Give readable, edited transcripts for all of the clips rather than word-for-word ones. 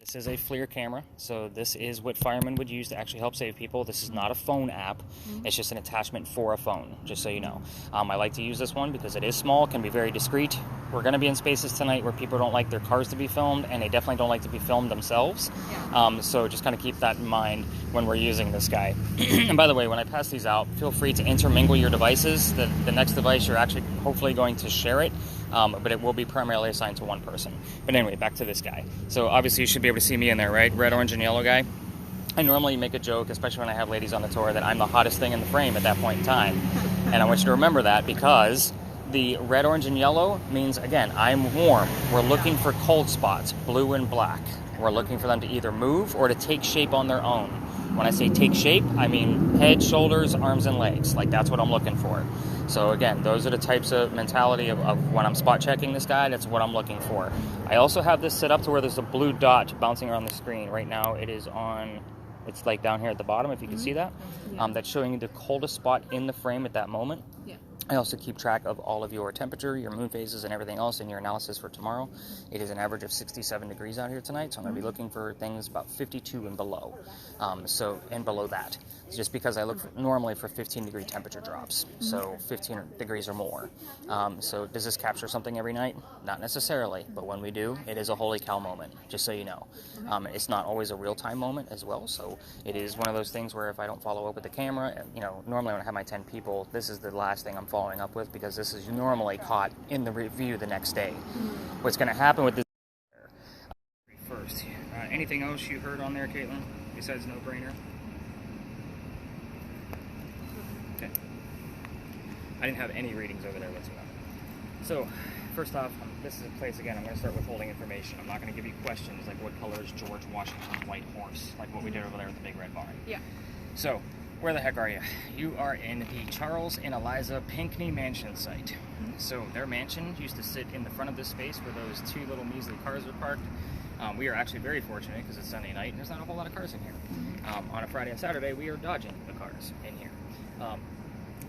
This is a FLIR camera, so this is what firemen would use to actually help save people. This is not a phone app. It's just an attachment for a phone, just so you know. I like to use this one because it is small, can be very discreet. We're going to be in spaces tonight where people don't like their cars to be filmed, and they definitely don't like to be filmed themselves. So just kind of keep that in mind when we're using this guy. And by the way, when I pass these out, feel free to intermingle your devices. The next device, you're actually hopefully going to share it. But it will be primarily assigned to one person. But anyway, back to this guy. So obviously you should be able to see me in there, right? Red, orange, and yellow guy. I normally make a joke, especially when I have ladies on the tour, that I'm the hottest thing in the frame at that point in time. And I want you to remember that because the red, orange, and yellow means, again, I'm warm. We're looking for cold spots, blue and black. We're looking for them to either move or to take shape on their own. When I say take shape, I mean head, shoulders, arms, and legs. Like, that's what I'm looking for. So again, those are the types of mentality of when I'm spot checking this guy, that's what I'm looking for. I also have this set up to where there's a blue dot bouncing around the screen. Right now it is on, it's like down here at the bottom, if you can see that. That's showing you the coldest spot in the frame at that moment. I also keep track of all of your temperature, your moon phases, and everything else in your analysis for tomorrow. It is an average of 67 degrees out here tonight, so I'm going to be looking for things about 52 and below. And below that. It's just because I look normally for 15-degree temperature drops, so 15 degrees or more. So does this capture something every night? Not necessarily, but when we do, it is a holy cow moment, just so you know. It's not always a real-time moment as well, so it is one of those things where if I don't follow up with the camera, normally when I have my 10 people, this is the last thing I'm following up with because this is normally caught in the review the next day. What's going to happen with this first? Anything else you heard on there, Caitlin, besides no brainer? Okay. I didn't have any readings over there whatsoever. So, first off, this is a place, again, I'm going to start withholding information. I'm not going to give you questions like what color is George Washington's white horse, like what we did over there at the Big Red Barn. So, where the heck are you? You are in the Charles and Eliza Pinckney Mansion site. So their mansion used to sit in the front of this space where those two little measly cars are parked. We are actually very fortunate because it's Sunday night and there's not a whole lot of cars in here. On a Friday and Saturday, we are dodging the cars in here.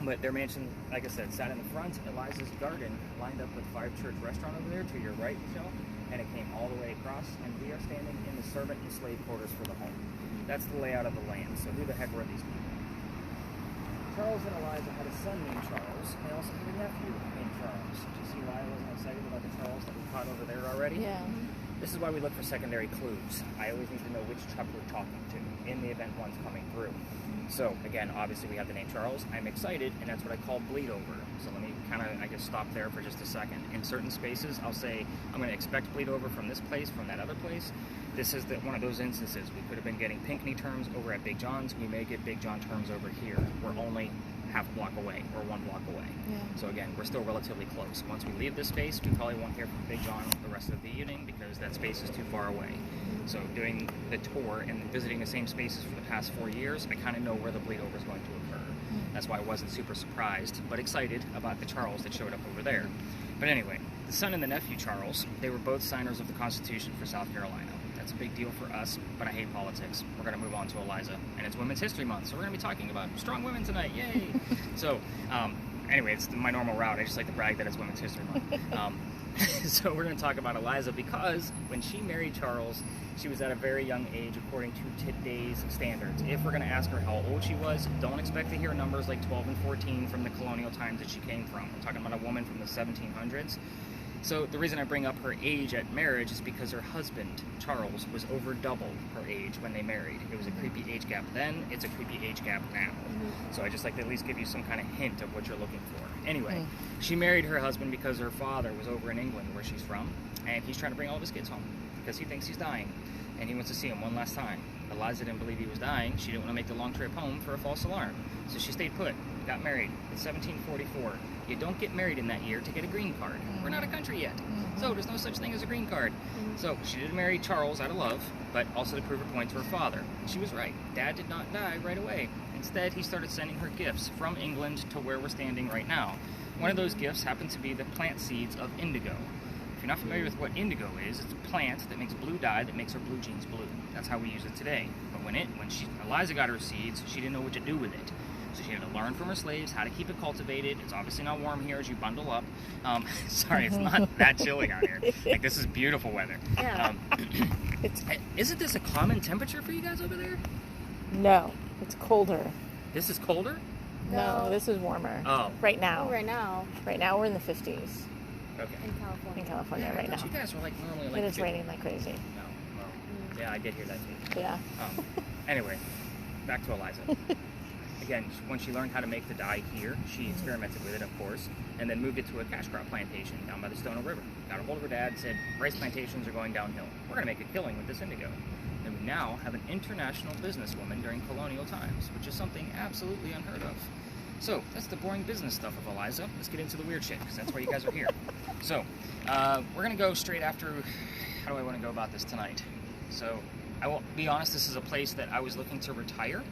But their mansion, like I said, sat in the front. Eliza's garden lined up with Five Church Restaurant over there to your right, Michelle, and it came all the way across, and we are standing in the servant and slave quarters for the home. That's the layout of the land, so who the heck were these people? Charles and Eliza had a son named Charles, and they also had a nephew named Charles. Did you see why I wasn't excited about the Charles that we caught over there already? Yeah. This is why we look for secondary clues. I always need to know which Chuck we're talking to in the event one's coming through. So, again, obviously we have the name Charles. I'm excited, and that's what I call bleed over. So let me kind of, stop there for just a second. In certain spaces, I'll say, I'm going to expect bleed over from this place, from that other place. This is one of those instances. We could have been getting Pinckney terms over at Big John's. We may get Big John terms over here. We're only half a block away or 1 block away. So again, we're still relatively close. Once we leave this space, we probably won't hear from Big John the rest of the evening because that space is too far away. So doing the tour and visiting the same spaces for the past 4 years, I kind of know where the bleed over is going to occur. That's why I wasn't super surprised, but excited about the Charles that showed up over there. But anyway, the son and the nephew Charles, they were both signers of the Constitution for South Carolina. That's a big deal for us, but I hate politics. We're going to move on to Eliza, and it's Women's History Month, so we're going to be talking about strong women tonight. Yay! So, anyway, it's my normal route. I just like to brag that it's Women's History Month. So we're going to talk about Eliza because when she married Charles, she was at a very young age according to today's standards. If we're going to ask her how old she was, don't expect to hear numbers like 12 and 14 from the colonial times that she came from. We're talking about a woman from the 1700s. So the reason I bring up her age at marriage is because her husband, Charles, was over double her age when they married. It was a creepy age gap then, it's a creepy age gap now. So I just like to at least give you some kind of hint of what you're looking for. Anyway, she married her husband because her father was over in England, where she's from, and he's trying to bring all of his kids home because he thinks he's dying, and he wants to see him one last time. Eliza didn't believe he was dying. She didn't want to make the long trip home for a false alarm. So she stayed put, got married in 1744. You don't get married in that year to get a green card. We're not a country yet. So there's no such thing as a green card. So she did marry Charles out of love, but also to prove her point to her father. She was right. Dad did not die right away. Instead, he started sending her gifts from England to where we're standing right now. One of those gifts happened to be the plant seeds of indigo. If you're not familiar with what indigo is, it's a plant that makes blue dye that makes our blue jeans blue. That's how we use it today. But when Eliza got her seeds, she didn't know what to do with it. So she had to learn from her slaves how to keep it cultivated. It's obviously not warm here as you bundle up. Sorry, it's not that chilly out here. Like, this is beautiful weather. Yeah. Isn't this a common temperature for you guys over there? No, it's colder. This is colder? No, this is warmer. Oh. Right now. Right now. Right now we're in the 50s Okay. in California I right now. thought you guys were like normally like And it's 50. raining like crazy. No. Well, yeah, I did hear that too. Yeah. Anyway, back to Eliza. Again, when she learned how to make the dye here, she experimented with it, of course, and then moved it to a cash crop plantation down by the Stono River. Got a hold of her dad, said, rice plantations are going downhill. We're going to make a killing with this indigo. And we now have an international businesswoman during colonial times, which is something absolutely unheard of. So, that's the boring business stuff of Eliza. Let's get into the weird shit, because that's why you guys are here. So, we're going to go straight after... How do I want to go about this tonight? So, I will be honest, this is a place that I was looking to retire,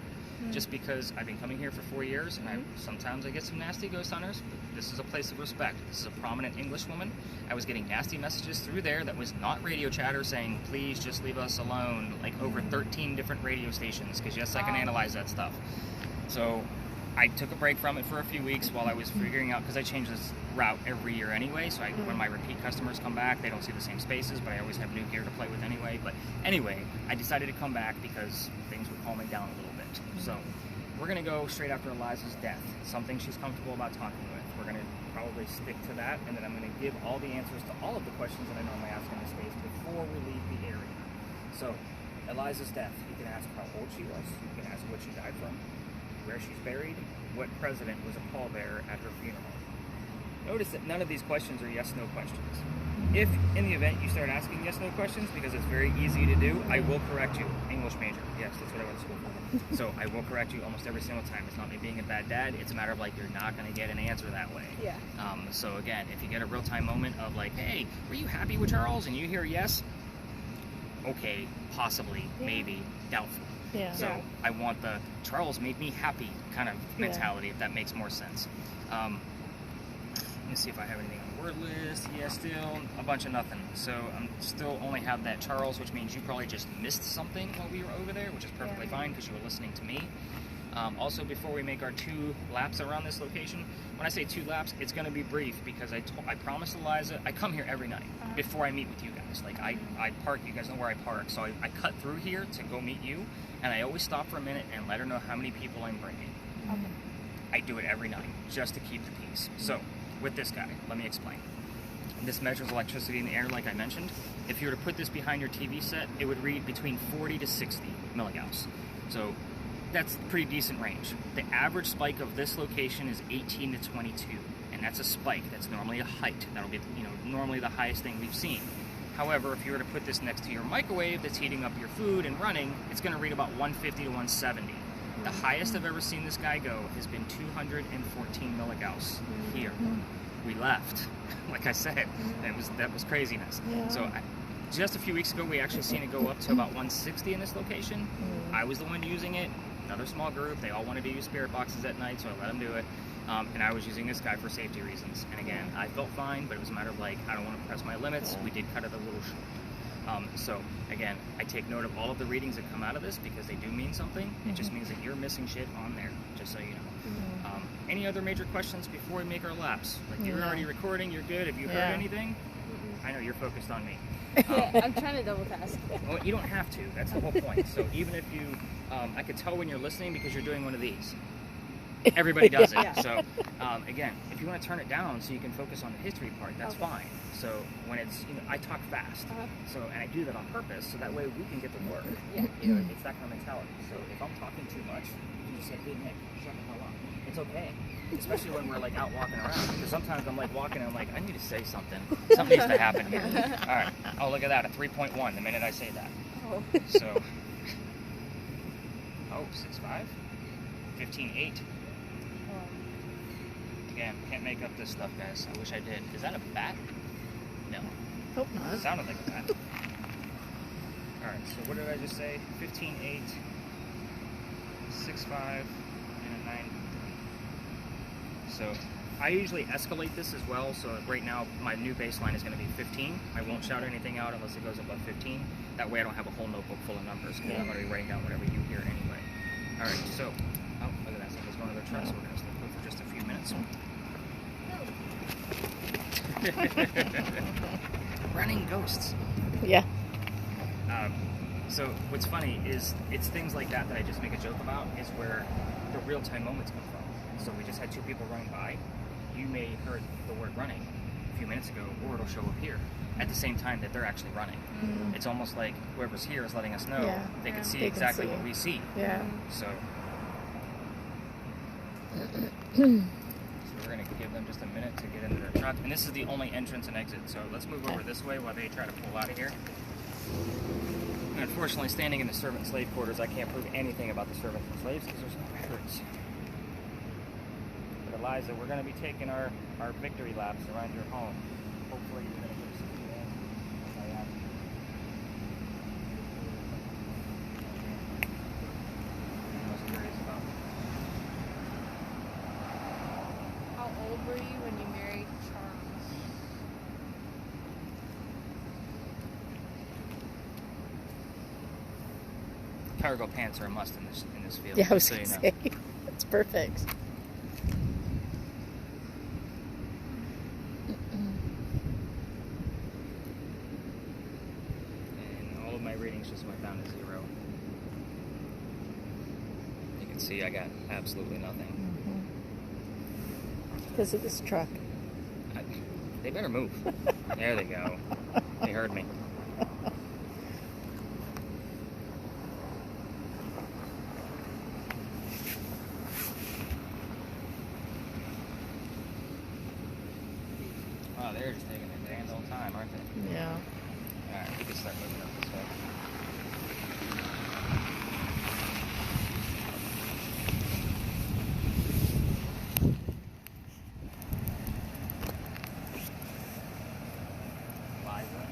just because I've been coming here for 4 years, and sometimes I get some nasty ghost hunters, but this is a place of respect. This is a prominent English woman. I was getting nasty messages through there that was not radio chatter saying, please just leave us alone, like over 13 different radio stations, because yes, I can analyze that stuff. So I took a break from it for a few weeks while I was figuring out, because I change this route every year anyway, so when my repeat customers come back, they don't see the same spaces, but I always have new gear to play with anyway. But anyway, I decided to come back because things were calming down a little bit. So we're going to go straight after Eliza's death, something she's comfortable about talking with. We're going to probably stick to that, and then I'm going to give all the answers to all of the questions that I normally ask in this space before we leave the area. So, Eliza's death, you can ask how old she was, you can ask what she died from, where she's buried, what president was a pallbearer at her funeral. Notice that none of these questions are yes-no questions. If, in the event, you start asking yes-no questions, because it's very easy to do, I will correct you. English major, yes, that's what I went to school for. So I will correct you almost every single time. It's not me being a bad dad, it's a matter of like, you're not going to get an answer that way. Yeah. So again, if you get a real-time moment of like, hey, were you happy with Charles? And you hear yes, okay, possibly, maybe, doubtful. Yeah. So I want the Charles made me happy kind of mentality, if that makes more sense. Let me see if I have anything on the word list. Yeah, still a bunch of nothing. So I'm still only have that Charles, which means you probably just missed something while we were over there, which is perfectly fine because you were listening to me. Also, before we make our 2 laps around this location, when I say 2 laps, it's going to be brief because I promised Eliza, I come here every night before I meet with you guys. Like, I park, you guys know where I park, so I cut through here to go meet you, and I always stop for a minute and let her know how many people I'm bringing. I do it every night, just to keep the peace. So, with this guy, let me explain. This measures electricity in the air, like I mentioned. If you were to put this behind your TV set, it would read between 40 to 60 milligauss. So, that's pretty decent range. The average spike of this location is 18 to 22, and that's a spike. That's normally a height. That'll be, normally the highest thing we've seen. However, if you were to put this next to your microwave that's heating up your food and running, it's going to read about 150 to 170. The highest I've ever seen this guy go has been 214 milligauss here. We left. Like I said, that was craziness. Yeah. So just a few weeks ago, we actually seen it go up to about 160 in this location. I was the one using it. Another small group. They all wanted to use spirit boxes at night, so I let them do it. And I was using this guy for safety reasons. And again, I felt fine, but it was a matter of like, I don't want to press my limits. We did cut it a little short. So again, I take note of all of the readings that come out of this because they do mean something. It just means that you're missing shit on there, just so you know. Any other major questions before we make our laps? Like, you're already recording, you're good. Have you heard anything? I know you're focused on me. I'm trying to double task. Well, you don't have to. That's the whole point. So even if you, I could tell when you're listening because you're doing one of these. Everybody does it. So again, if you want to turn it down so you can focus on the history part, that's fine. So when it's, I talk fast. So, and I do that on purpose so that way we can get the work. It's that kind of mentality. So if I'm talking too much, you can just say, hey Nick, shut the hell up. It's okay. Especially when we're like out walking around. Because sometimes I'm like walking and I'm like, I need to say something. Something needs to happen here. All right. Oh, look at that. A 3.1 the minute I say that. So, 6.5. 15.8. Again, can't make up this stuff, guys. I wish I did. Is that a bat? No. Hope not. It sounded like a bat. Alright, so what did I just say? 15.8, 6.5, and a 9.3. So I usually escalate this as well. So right now, my new baseline is going to be 15. I won't shout anything out unless it goes above 15. That way I don't have a whole notebook full of numbers because I'm already writing down whatever you hear anyway. Alright, so Oh, look at that. Somebody's going to their truck, so we're going to stay put for just a few minutes. Running ghosts. Yeah. So what's funny is it's things like that that I just make a joke about is where the real-time moments come from. So we just had two people running by. You may heard the word running a few minutes ago, or it'll show up here at the same time that they're actually running. Mm-hmm. It's almost like whoever's here is letting us know Yeah. they can see They can exactly see. what we see. Yeah. So we're going to give them just a minute to get into their truck. And this is the only entrance and exit. So let's move over this way while they try to pull out of here. And unfortunately, standing in the servant and slave quarters, I can't prove anything about the servants and slaves because there's no records. But Eliza, we're going to be taking our victory laps around your home. Hopefully you're going to give us a few answers. I am. I'm most curious about. How old were you when you married Charles? Cargo pants are a must in this field. Yeah, I was so going you to know. say. That's perfect. And all of my ratings just went down to 0. You can see I got absolutely nothing. Because of this truck. They better move. There they go. They heard me. Wow, they're just taking their grand old time, aren't they? Yeah. Alright, we can start moving up this way. Liza.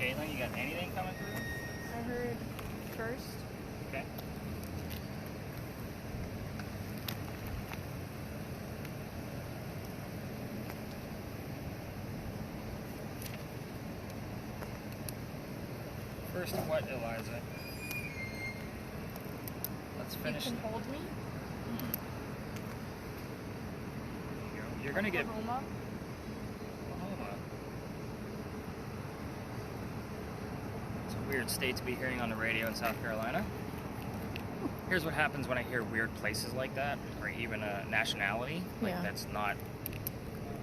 Caitlin, you got anything coming through? I heard first. Okay. First what, Eliza? Let's finish. You can hold me. You're gonna get Oklahoma. Oklahoma. It's a weird state to be hearing on the radio in South Carolina. Here's what happens when I hear weird places like that, or even a nationality. Like Yeah. that's not.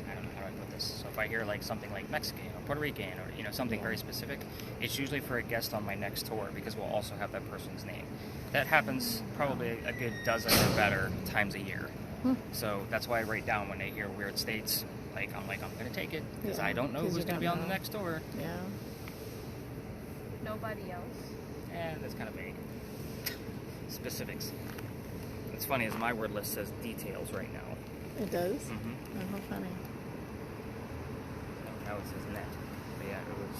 I don't know how I put this. So if I hear like something like Mexican or Puerto Rican or something very specific, it's usually for a guest on my next tour because we'll also have that person's name. That happens probably a good dozen or better times a year. So that's why I write down when I hear weird states. I'm gonna take it because Yeah, I don't know 'cause who's you gonna be don't on the know. next tour. Yeah. Nobody else. That's kind of vague. Specifics. What's funny is my word list says details right now. It does? Mm-hmm. Oh, how funny. Now it says net. But yeah, it was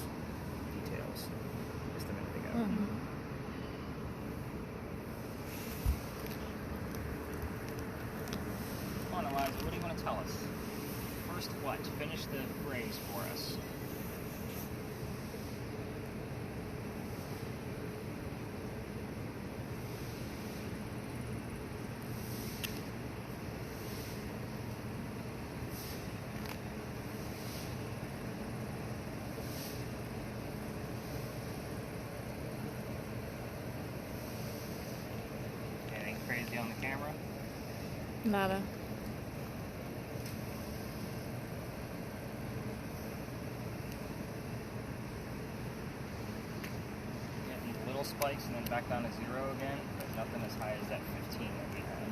details just a minute ago. Mhm. Come on, Eliza, what do you want to tell us? First what? Finish the phrase for us. Anything crazy on the camera? Nada. Getting little spikes and then back down to 0 again, but nothing as high as that 15 that we had.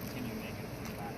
Continue making it back.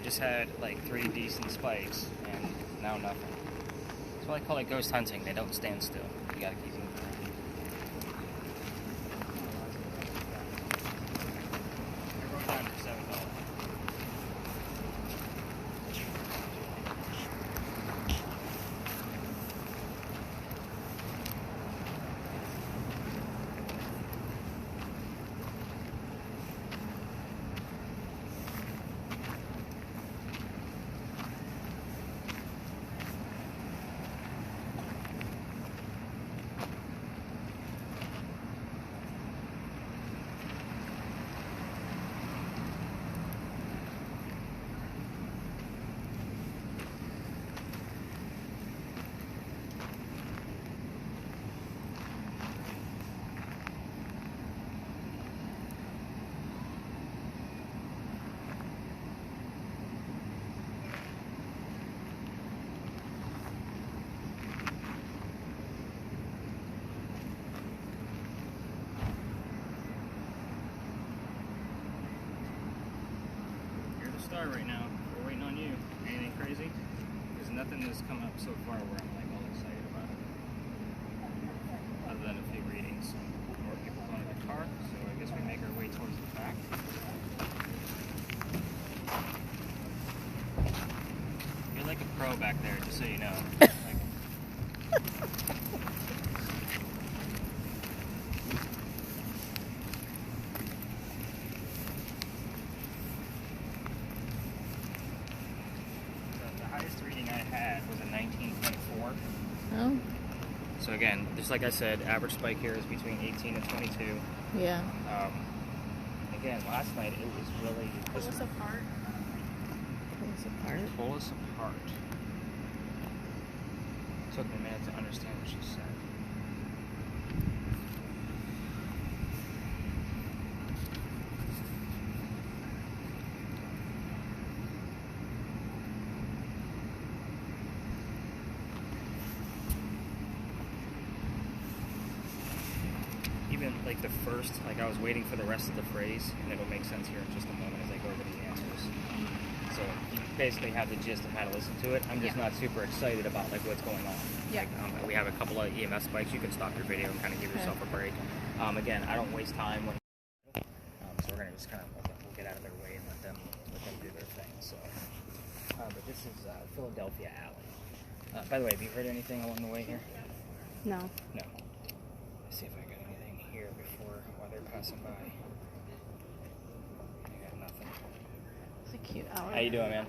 I just had like 3 decent spikes, and now nothing. That's why I call it ghost hunting. They don't stand still. You gotta keep moving around. I wrote down for $7. Star right now. We're waiting on you. Anything crazy? Because nothing has come up so far where I'm like all excited about it. Other than a few readings. More people going to the car, so I guess we make our way towards the back. You're like a pro back there, just so you know. Oh, So again, just like I said, average spike here is between 18 and 22. yeah. Again, last night it was really... Pull us apart. Pull us apart. Pull us apart. Took me a minute to understand what she said. Even like the first, like I was waiting for the rest of the phrase, and it'll make sense here in just a moment as I go over the answers. So you basically have the gist of how to listen to it. I'm just not super excited about like what's going on. Yeah. Like, we have a couple of EMS spikes. You can stop your video and kind of give yourself a break. Again, I don't waste time when. So we're gonna just kind of we'll get out of their way and let them do their thing. So, but this is Philadelphia Alley. By the way, have you heard anything along the way here? No. No. Let's see if I got anything here before while they're passing by. I got nothing. It's a cute hour. How you doing, man?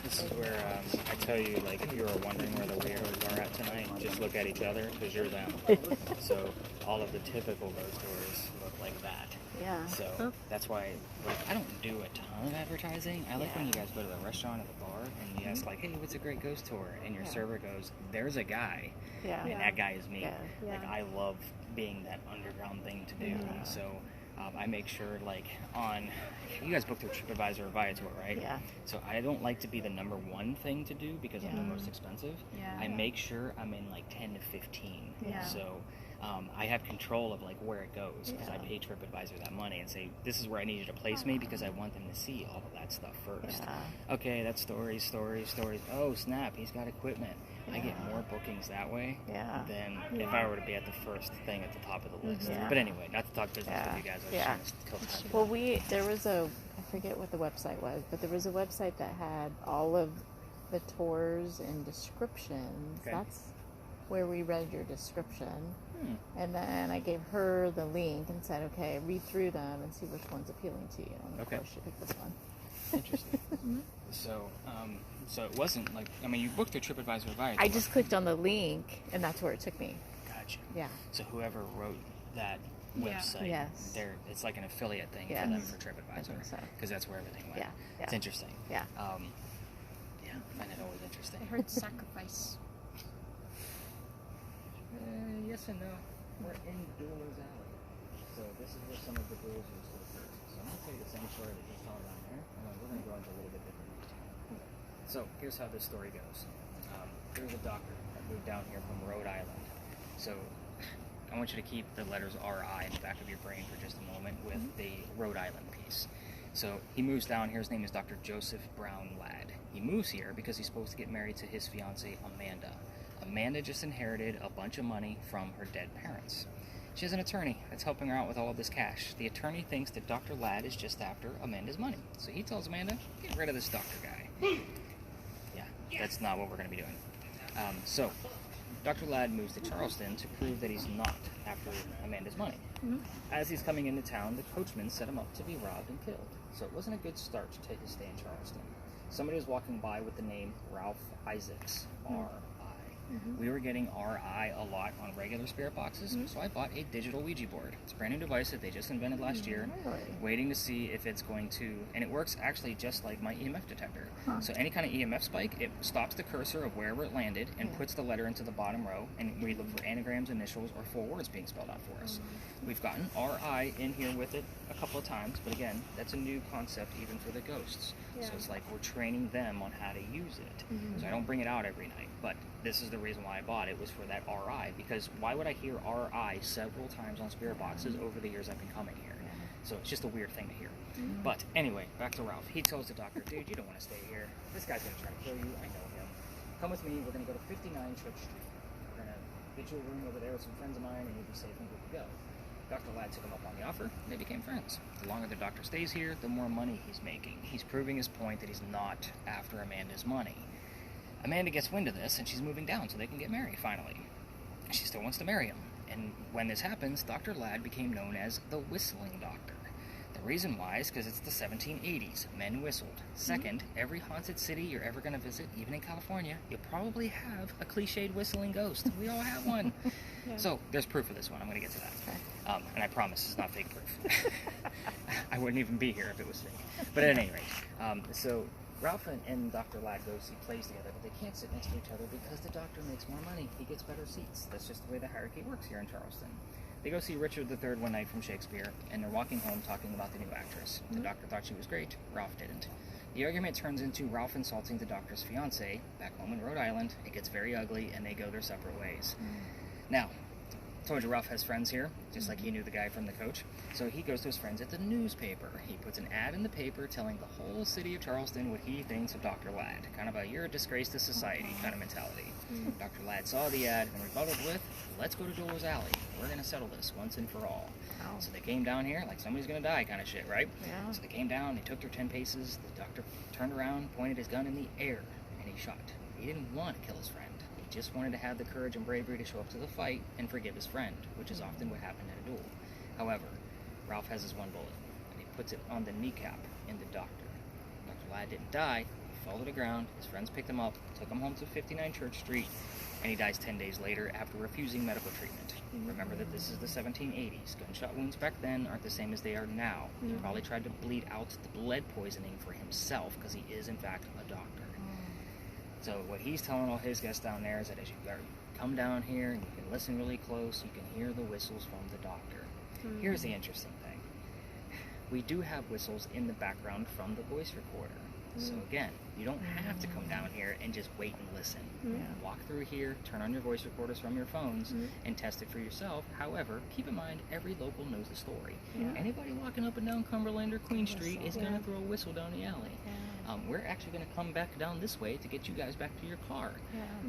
This is where I tell you, like, if you were wondering where the weirdos are at tonight, just look at each other because you're them. So all of the typical ghost stories look like that. Yeah. So that's why, like, I don't do a ton of advertising. I like when you guys go to the restaurant or the bar and you ask, like, hey, what's a great ghost tour? And your server goes, there's a guy. Yeah. And that guy is me. Yeah. Like, I love being that underground thing to do. And so I make sure, like, you guys book through TripAdvisor or Viator, right? Yeah. So I don't like to be the number one thing to do because I'm the most expensive. Yeah. I make sure I'm in like 10 to 15. Yeah. So I have control of like where it goes because I pay TripAdvisor that money and say, this is where I need you to place me because I want them to see all of that stuff first. Yeah. Okay, that's stories. Oh, snap, he's got equipment. I get more bookings that way than if I were to be at the first thing at the top of the list. Yeah. But anyway, not to talk business with you guys. I just want to kill time. Well, there was I forget what the website was, but there was a website that had all of the tours and descriptions. Okay. That's where we read your description. And then I gave her the link and said, okay, read through them and see which one's appealing to you. And of course she picked this one. Interesting. So it wasn't like, I mean, you booked a TripAdvisor Viator. I just clicked on the link and that's where it took me. Gotcha. Yeah. So whoever wrote that website, Yes. it's like an affiliate thing for them for TripAdvisor. so. Because that's where everything went. Yeah. It's interesting. Yeah. Yeah, I find it always interesting. I heard sacrifice. Yes and no. We're in Dooley's Alley. So this is where some of the ghouls used to occur. So I'm going to tell you the same story that he's telling down there, and then we're going to go into a little bit different detail. So here's how this story goes. There's a doctor that moved down here from Rhode Island. So I want you to keep the letters R.I. in the back of your brain for just a moment with the Rhode Island piece. So he moves down here. His name is Dr. Joseph Brown Ladd. He moves here because he's supposed to get married to his fiancée, Amanda. Amanda just inherited a bunch of money from her dead parents. She has an attorney that's helping her out with all of this cash. The attorney thinks that Dr. Ladd is just after Amanda's money. So he tells Amanda, get rid of this doctor guy. Yeah, that's not what we're going to be doing. So Dr. Ladd moves to Charleston to prove that he's not after Amanda's money. As he's coming into town, the coachman set him up to be robbed and killed. So it wasn't a good start to his stay in Charleston. Somebody was walking by with the name Ralph Isaacs, R.I. We were getting R.I. a lot on regular spirit boxes, so I bought a digital Ouija board. It's a brand new device that they just invented last year, waiting to see if it's going to, and it works actually just like my EMF detector. So any kind of EMF spike, it stops the cursor of wherever it landed and puts the letter into the bottom row, and we look for anagrams, initials, or full words being spelled out for us. We've gotten R.I. in here with it a couple of times, but again, that's a new concept even for the ghosts. So it's like we're training them on how to use it. So I don't bring it out every night, but this is the reason why I bought it, was for that R.I. Because why would I hear R.I. several times on spirit boxes over the years I've been coming here? So it's just a weird thing to hear. But anyway, back to Ralph. He tells the doctor, dude, you don't want to stay here. This guy's going to try to kill you. I know him. Come with me. We're going to go to 59 Church Street. We're going to get you a room over there with some friends of mine, and you'll be safe and good to go. Dr. Ladd took him up on the offer, and they became friends. The longer the doctor stays here, the more money he's making. He's proving his point that he's not after Amanda's money. Amanda gets wind of this, and she's moving down so they can get married, finally. She still wants to marry him. And when this happens, Dr. Ladd became known as the Whistling Doctor. The reason why is because it's the 1780s. Men whistled. Second, every haunted city you're ever going to visit, even in California, you probably have a cliched whistling ghost. We all have one. So there's proof of this one. I'm going to get to that. And I promise it's not fake proof. I wouldn't even be here if it was fake. But at any rate, so Ralph and Dr. Ladd go see plays together, but they can't sit next to each other because the doctor makes more money. He gets better seats. That's just the way the hierarchy works here in Charleston. They go see Richard III one night from Shakespeare, and they're walking home talking about the new actress. The doctor thought she was great. Ralph didn't. The argument turns into Ralph insulting the doctor's fiancée back home in Rhode Island. It gets very ugly, and they go their separate ways. Now, I told you Ralph has friends here, just like he knew the guy from the coach. So he goes to his friends at the newspaper. He puts an ad in the paper telling the whole city of Charleston what he thinks of Dr. Ladd. Kind of a you're a disgrace to society kind of mentality. Dr. Ladd saw the ad and rebutted with, let's go to Dole's Alley. We're going to settle this once and for all. So they came down here like somebody's going to die kind of shit, right? So they came down, they took their 10 paces. The doctor turned around, pointed his gun in the air, and he shot. He didn't want to kill his friend. He just wanted to have the courage and bravery to show up to the fight and forgive his friend, which is often what happened at a duel. However, Ralph has his one bullet, and he puts it on the kneecap in the doctor. Dr. Ladd didn't die. He fell to the ground. His friends picked him up, took him home to 59 Church Street, and he dies 10 days later after refusing medical treatment. Remember that this is the 1780s. Gunshot wounds back then aren't the same as they are now. He probably tried to bleed out the blood poisoning for himself because he is, in fact, a doctor. So what he's telling all his guests down there is that as you come down here and you can listen really close, you can hear the whistles from the doctor. Here's the interesting thing. We do have whistles in the background from the voice recorder. So again, you don't have to come down here and just wait and listen. Walk through here, turn on your voice recorders from your phones, and test it for yourself. However, keep in mind, every local knows the story. Anybody walking up and down Cumberland or Queen Street is going to throw a whistle down the alley. We're actually going to come back down this way to get you guys back to your car.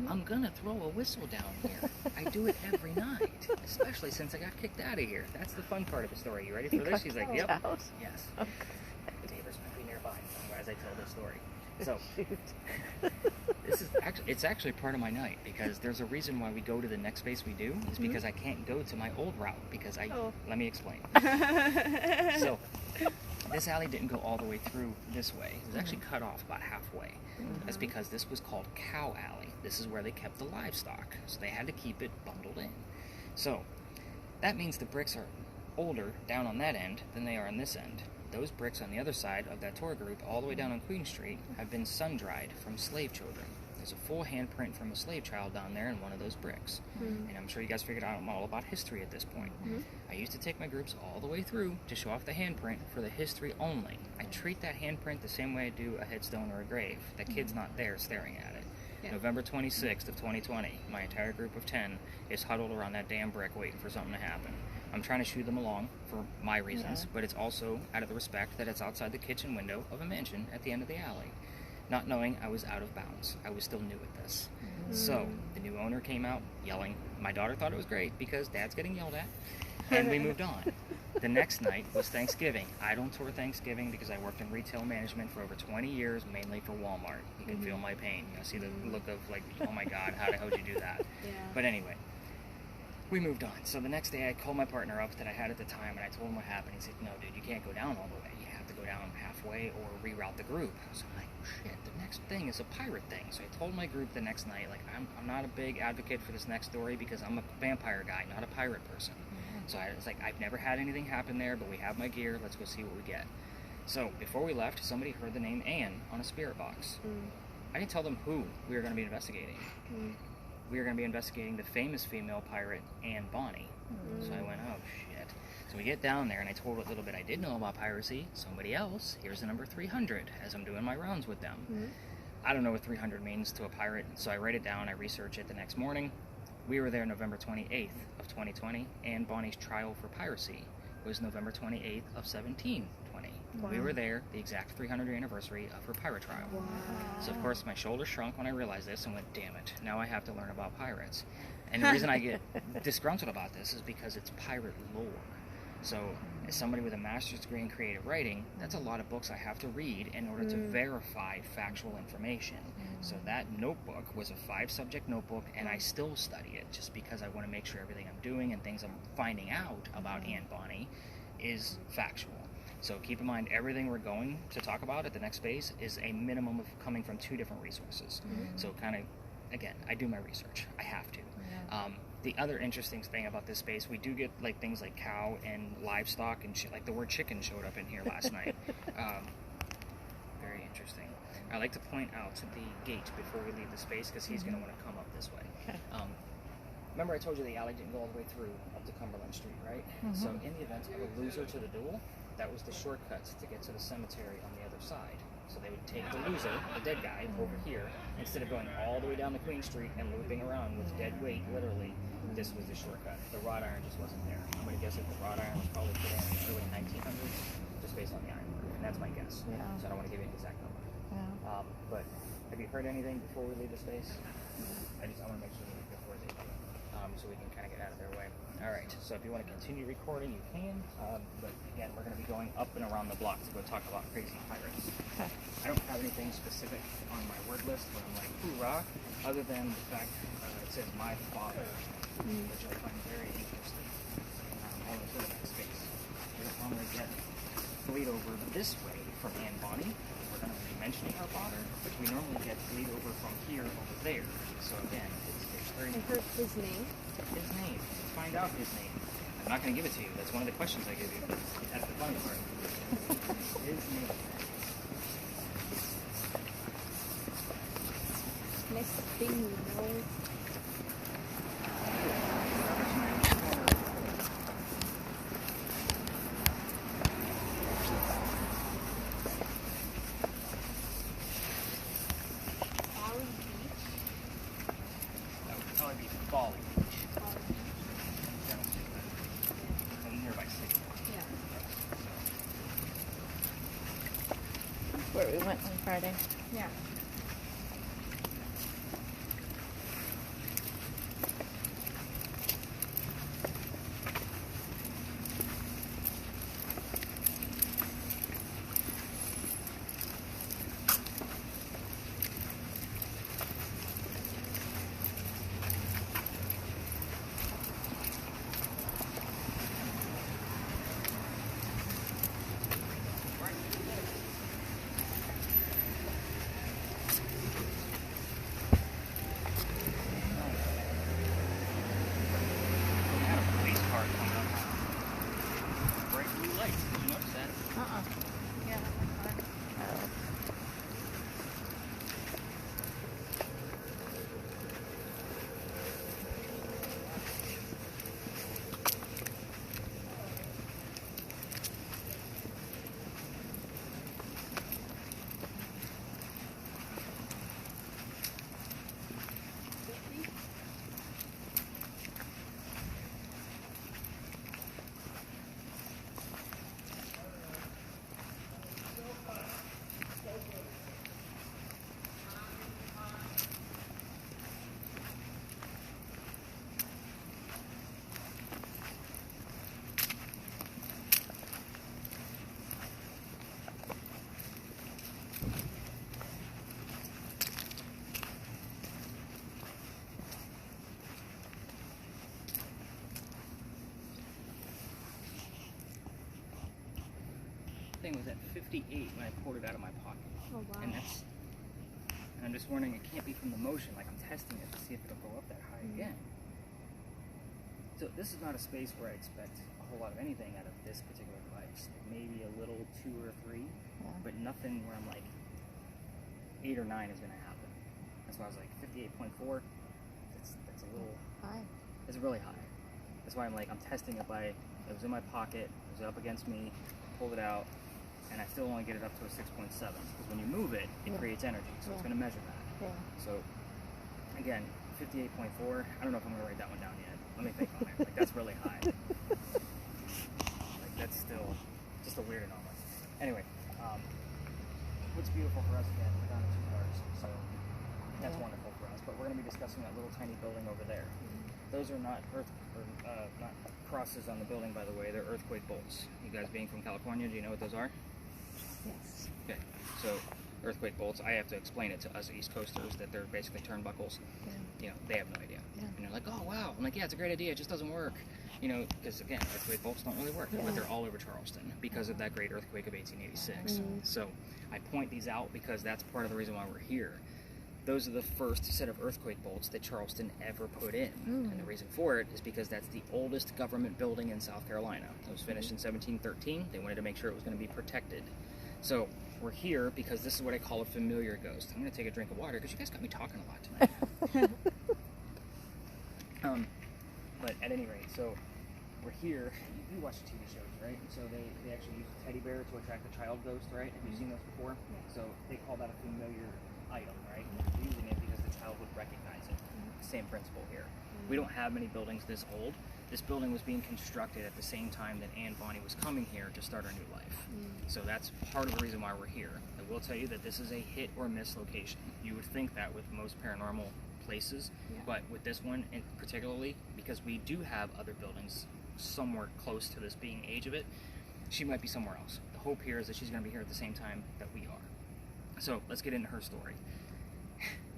I'm going to throw a whistle down here. I do it every night, especially since I got kicked out of here. That's the fun part of the story. You ready for this? She's like, yep. Yes. The neighbors might be nearby as I tell this story. So, this is actually part of my night, because there's a reason why we go to the next space we do. Is because I can't go to my old route, because let me explain. So, this alley didn't go all the way through this way. It was actually cut off about halfway. That's because this was called Cow Alley. This is where they kept the livestock, so they had to keep it bundled in. So, that means the bricks are older down on that end than they are on this end. Those bricks on the other side of that tour group, all the way down on Queen Street, have been sun-dried from slave children. there's a full handprint from a slave child down there in one of those bricks. Mm-hmm. And I'm sure you guys figured out I'm all about history at this point. Mm-hmm. I used to take my groups all the way through to show off the handprint for the history only. I treat that handprint the same way I do a headstone or a grave. That kid's not there staring at it. Yeah. November 26th of 2020, my entire group of 10 is huddled around that damn brick waiting for something to happen. I'm trying to shoo them along for my reasons, but it's also out of the respect that it's outside the kitchen window of a mansion at the end of the alley. Not knowing I was out of bounds. I was still new at this. So, the new owner came out yelling. My daughter thought it was great because Dad's getting yelled at, and we moved on. The next night was Thanksgiving. I don't tour Thanksgiving because I worked in retail management for over 20 years, mainly for Walmart. You can feel my pain. I see the look of like, oh my God, how the hell did you do that? Yeah. But anyway, we moved on. So the next day I called my partner up that I had at the time and I told him what happened. He said, no, dude, you can't go down all the way. You have to go down halfway or reroute the group. So I'm like, oh, shit, the next thing is a pirate thing. So I told my group the next night, like, I'm not a big advocate for this next story because I'm a vampire guy, not a pirate person. So I was like, I've never had anything happen there, but we have my gear. Let's go see what we get. So before we left, somebody heard the name Anne on a spirit box. I didn't tell them who we were going to be investigating. We were going to be investigating the famous female pirate, Anne Bonny. So I went, oh, shit. So we get down there, and I told a little bit I did know about piracy. Somebody else, here's the number 300, as I'm doing my rounds with them. I don't know what 300 means to a pirate, so I write it down, I research it the next morning. We were there November 28th of 2020. Anne Bonny's trial for piracy was November 28th of 1720. Wow. We were there the exact 300th anniversary of her pirate trial. Wow. So of course my shoulders shrunk when I realized this and went, damn it, now I have to learn about pirates. And the reason I get disgruntled about this is because it's pirate lore. So as somebody with a master's degree in creative writing, that's a lot of books I have to read in order to verify factual information. So that notebook was a 5-subject notebook, and I still study it just because I want to make sure everything I'm doing and things I'm finding out about Anne Bonny is factual. So keep in mind, everything we're going to talk about at the next phase is a minimum of coming from 2 different resources. So kind of, again, I do my research. I have to. The other interesting thing about this space, we do get like things like cow and livestock and shit. Like the word chicken showed up in here last night. Very interesting. I like to point out the gate before we leave the space because he's going to want to come up this way. Okay. Remember I told you the alley didn't go all the way through up to Cumberland Street, right? So in the event of a loser to the duel, that was the shortcuts to get to the cemetery on the other side. So they would take the loser, the dead guy, over here, instead of going all the way down the Queen Street and looping around with dead weight, literally. This was the shortcut. The wrought iron just wasn't there. I'm going to guess that the wrought iron was probably put in the early 1900s, just based on the ironwork. And that's my guess. Yeah. So I don't want to give you an exact number. Yeah. But have you heard anything before we leave the space? I want to make sure that before they do, so we can kind of get out of their way. All right. So if you want to continue recording, you can. But again, we're going to be going up and around the block to go talk about crazy pirates. Okay. I don't have anything specific on my word list where I'm like, hoorah, other than the fact it says my father, which I find very interesting. I'll refer to that space. We don't normally get bleed over this way from Anne Bonny. We're going to be mentioning our father, but we normally get bleed over from here over there. So again, it's very I heard his name. his name. Find out his name. I'm not going to give it to you. That's one of the questions I give you. That's the funny part. His name. Next thing you know. Folly Beach. That would probably be Folly Beach. Folly Beach. A nearby city. Yeah. Where we went on Friday. Yeah. thing was at 58 when I pulled it out of my pocket. Oh wow. And I'm just wondering, it can't be from the motion. Like, I'm testing it to see if it'll go up that high again. So this is not a space where I expect a whole lot of anything out of this particular device. Maybe a little 2 or 3, but nothing where I'm like 8 or 9 is going to happen. That's why I was like 58.4. That's a little high. It's really high. That's why I'm testing it by, it was in my pocket, it was up against me, pulled it out, and I still only get it up to a 6.7. Because when you move it, it creates energy, so it's going to measure that. Yeah. So again, 58.4. I don't know if I'm going to write that one down yet. Let me think on it. Like, that's really high. Like, that's still just a weird anomaly. Anyway, what's beautiful for us again, we're down to 2 cars, so that's wonderful for us. But we're going to be discussing that little tiny building over there. Those are not not crosses on the building, by the way. They're earthquake bolts. You guys being from California, do you know what those are? Yes. Okay, so earthquake bolts, I have to explain it to us East Coasters that they're basically turnbuckles. You know, they have no idea. And they're like, oh wow. I'm like, yeah, it's a great idea, it just doesn't work. You know, because again, earthquake bolts don't really work, but they're all over Charleston because of that great earthquake of 1886. So I point these out because that's part of the reason why we're here. Those are the first set of earthquake bolts that Charleston ever put in. And the reason for it is because that's the oldest government building in South Carolina. It was finished in 1713. They wanted to make sure it was going to be protected. So we're here because this is what I call a familiar ghost. I'm going to take a drink of water because you guys got me talking a lot tonight. But at any rate, so we're here. You watch TV shows, right? So they actually use a teddy bear to attract a child ghost, right? Have you seen those before? So they call that a familiar item, right? They're using it because the child would recognize it. Same principle here. We don't have many buildings this old. This building was being constructed at the same time that Anne Bonny was coming here to start her new life. So that's part of the reason why we're here. I will tell you that this is a hit or miss location. You would think that with most paranormal places, but with this one, and particularly because we do have other buildings somewhere close to this being age of it, she might be somewhere else. The hope here is that she's going to be here at the same time that we are. So let's get into her story.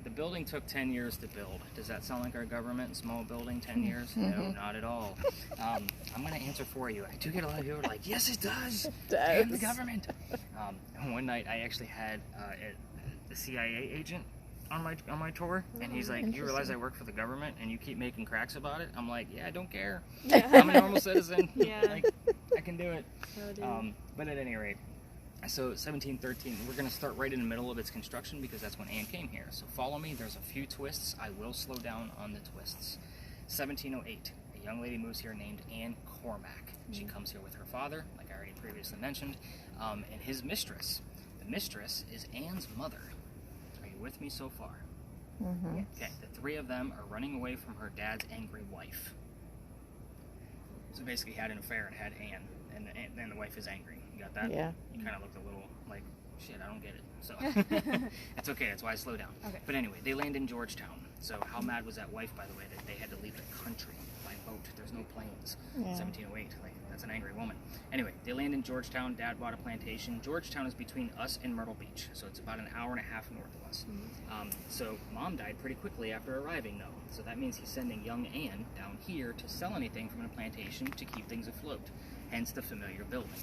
The building took 10 years to build. Does that sound like our government? Small building, 10 years? No, not at all. I'm going to answer for you. I do get a lot of people who are like, yes, it does. It does. And the government. One night I actually had a CIA agent on my tour, and he's like, you realize I work for the government and you keep making cracks about it? I'm like, yeah, I don't care. I'm a normal citizen. Like, I can do it. But at any rate, so 1713, we're going to start right in the middle of its construction because that's when Anne came here. So follow me, there's a few twists. I will slow down on the twists. 1708, a young lady moves here named Anne Cormack. She comes here with her father, like I already previously mentioned, and his mistress. The mistress is Anne's mother. Are you with me so far? Okay, the 3 of them are running away from her dad's angry wife. So basically had an affair and had Anne, and the wife is angry. You got that? Yeah. You kind of looked a little like, shit, I don't get it. So that's okay, that's why I slow down. Okay. But anyway, they land in Georgetown. So how mad was that wife, by the way, that they had to leave the country by boat? There's no planes. 1708, like, that's an angry woman. Anyway, they land in Georgetown. Dad bought a plantation. Georgetown is between us and Myrtle Beach, so it's about an hour and a half north of us. So Mom died pretty quickly after arriving, though. So that means he's sending young Anne down here to sell anything from the plantation to keep things afloat. Hence the familiar building.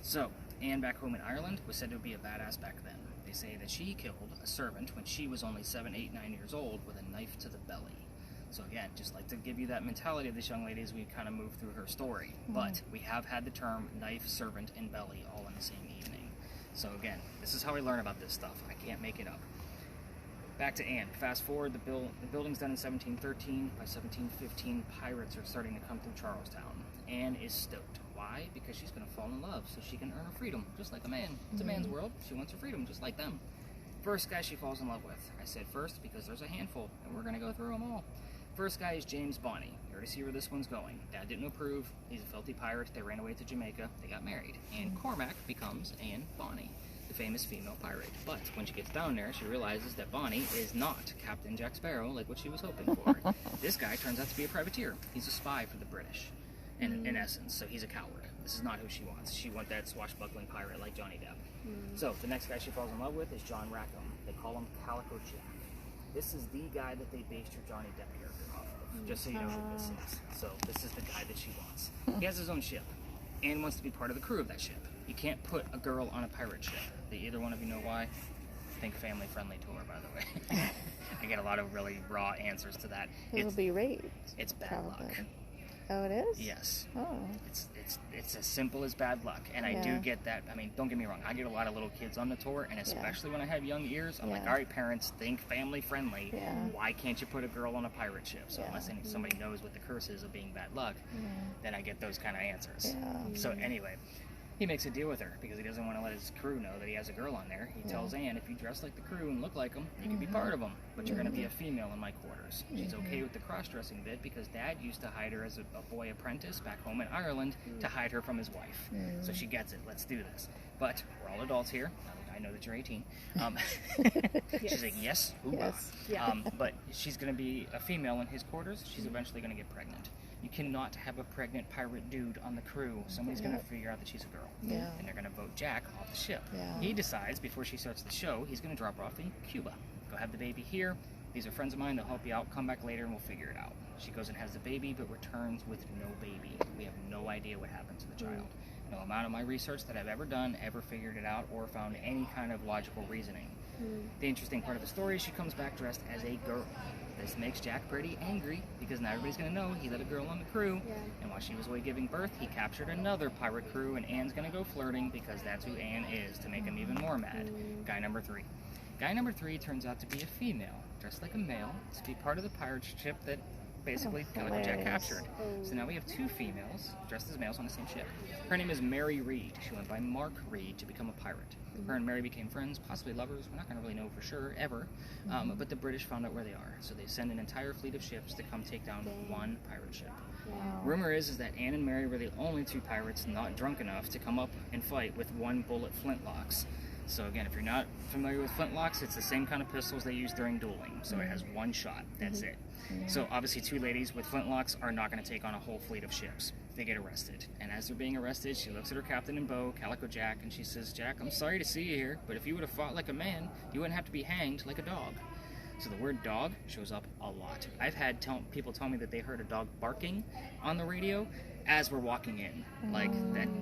So, Anne back home in Ireland was said to be a badass back then. They say that she killed a servant when she was only 7, 8, 9 years old with a knife to the belly. So again, just like to give you that mentality of this young lady as we kind of move through her story. But we have had the term knife, servant, and belly all in the same evening. So again, this is how we learn about this stuff. I can't make it up. Back to Anne. Fast forward, the building's done in 1713. By 1715, pirates are starting to come through Charlestown. Anne is stoked. Why? Because she's going to fall in love so she can earn her freedom, just like a man. It's a man's world. She wants her freedom, just like them. First guy she falls in love with. I said first because there's a handful, and we're going to go through them all. First guy is James Bonny. You already see where this one's going. Dad didn't approve. He's a filthy pirate. They ran away to Jamaica. They got married. Anne Cormack becomes Anne Bonny, the famous female pirate. But when she gets down there, she realizes that Bonny is not Captain Jack Sparrow like what she was hoping for. This guy turns out to be a privateer. He's a spy for the British, in essence. So he's a coward. This is not who she wants. She wants that swashbuckling pirate like Johnny Depp. So the next guy she falls in love with is John Rackham. They call him Calico Jack. This is the guy that they based your Johnny Depp character off of, just so you know who this is. So this is the guy that she wants. He has his own ship. Anne wants to be part of the crew of that ship. You can't put a girl on a pirate ship. Do either one of you know why? Think family-friendly tour, by the way. I get a lot of really raw answers to that. It'll be raped. It's bad probably. luck. Oh, it is? Yes. Oh. It's as simple as bad luck. And I do get that. I mean, don't get me wrong. I get a lot of little kids on the tour, and especially when I have young ears, I'm like, all right, parents, think family-friendly. Yeah. Why can't you put a girl on a pirate ship? So unless somebody knows what the curse is of being bad luck, then I get those kind of answers. Yeah. So anyway, he makes a deal with her because he doesn't want to let his crew know that he has a girl on there. He tells Anne, if you dress like the crew and look like them, you can be part of them, but you're going to be a female in my quarters. She's okay with the cross-dressing bit because Dad used to hide her as a boy apprentice back home in Ireland to hide her from his wife. So she gets it. Let's do this. But we're all adults here. I know that you're 18. She's like, yes. Yes. But she's going to be a female in his quarters. She's eventually going to get pregnant. You cannot have a pregnant pirate dude on the crew. Somebody's going to figure out that she's a girl. Yeah. And they're going to vote Jack off the ship. Yeah. He decides, before she starts the show, he's going to drop her off in Cuba. Go have the baby here. These are friends of mine. They'll help you out. Come back later and we'll figure it out. She goes and has the baby, but returns with no baby. We have no idea what happened to the child. No amount of my research that I've ever done ever figured it out or found any kind of logical reasoning. The interesting part of the story is she comes back dressed as a girl. This makes Jack pretty angry because now everybody's going to know he let a girl on the crew. And while she was away giving birth, he captured another pirate crew, and Anne's going to go flirting because that's who Anne is, to make him even more mad. Guy number 3. Guy number 3 turns out to be a female, dressed like a male, to be part of the pirate ship that basically Calico Jack captured. So now we have 2 females dressed as males on the same ship. Her name is Mary Reed. She went by Mark Reed to become a pirate. Her and Mary became friends, possibly lovers. We're not going to really know for sure, ever. But the British found out where they are. So they send an entire fleet of ships to come take down one pirate ship. Wow. Rumor is that Anne and Mary were the only 2 pirates not drunk enough to come up and fight with 1-bullet flintlocks. So again, if you're not familiar with flintlocks, it's the same kind of pistols they use during dueling. So it has 1 shot. That's it. So obviously 2 ladies with flintlocks are not going to take on a whole fleet of ships. They get arrested. And as they're being arrested, she looks at her captain in bow, Calico Jack, and she says, Jack, I'm sorry to see you here, but if you would have fought like a man, you wouldn't have to be hanged like a dog. So the word dog shows up a lot. I've had people tell me that they heard a dog barking on the radio as we're walking in. Like,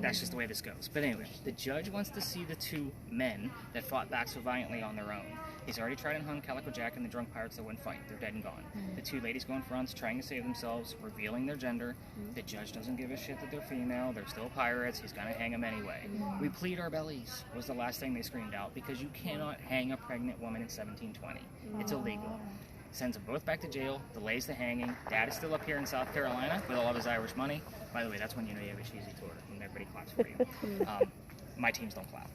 that's just the way this goes. But anyway, the judge wants to see the 2 men that fought back so violently on their own. He's already tried and hung Calico Jack and the drunk pirates that wouldn't fight. They're dead and gone. The 2 ladies go in front, trying to save themselves, revealing their gender. The judge doesn't give a shit that they're female. They're still pirates. He's gonna hang them anyway. We plead our bellies, was the last thing they screamed out, because you cannot hang a pregnant woman in 1720. It's illegal. Sends them both back to jail, delays the hanging. Dad is still up here in South Carolina with all of his Irish money. By the way, that's when you know you have a cheesy tour, and everybody claps for you. My teams don't clap.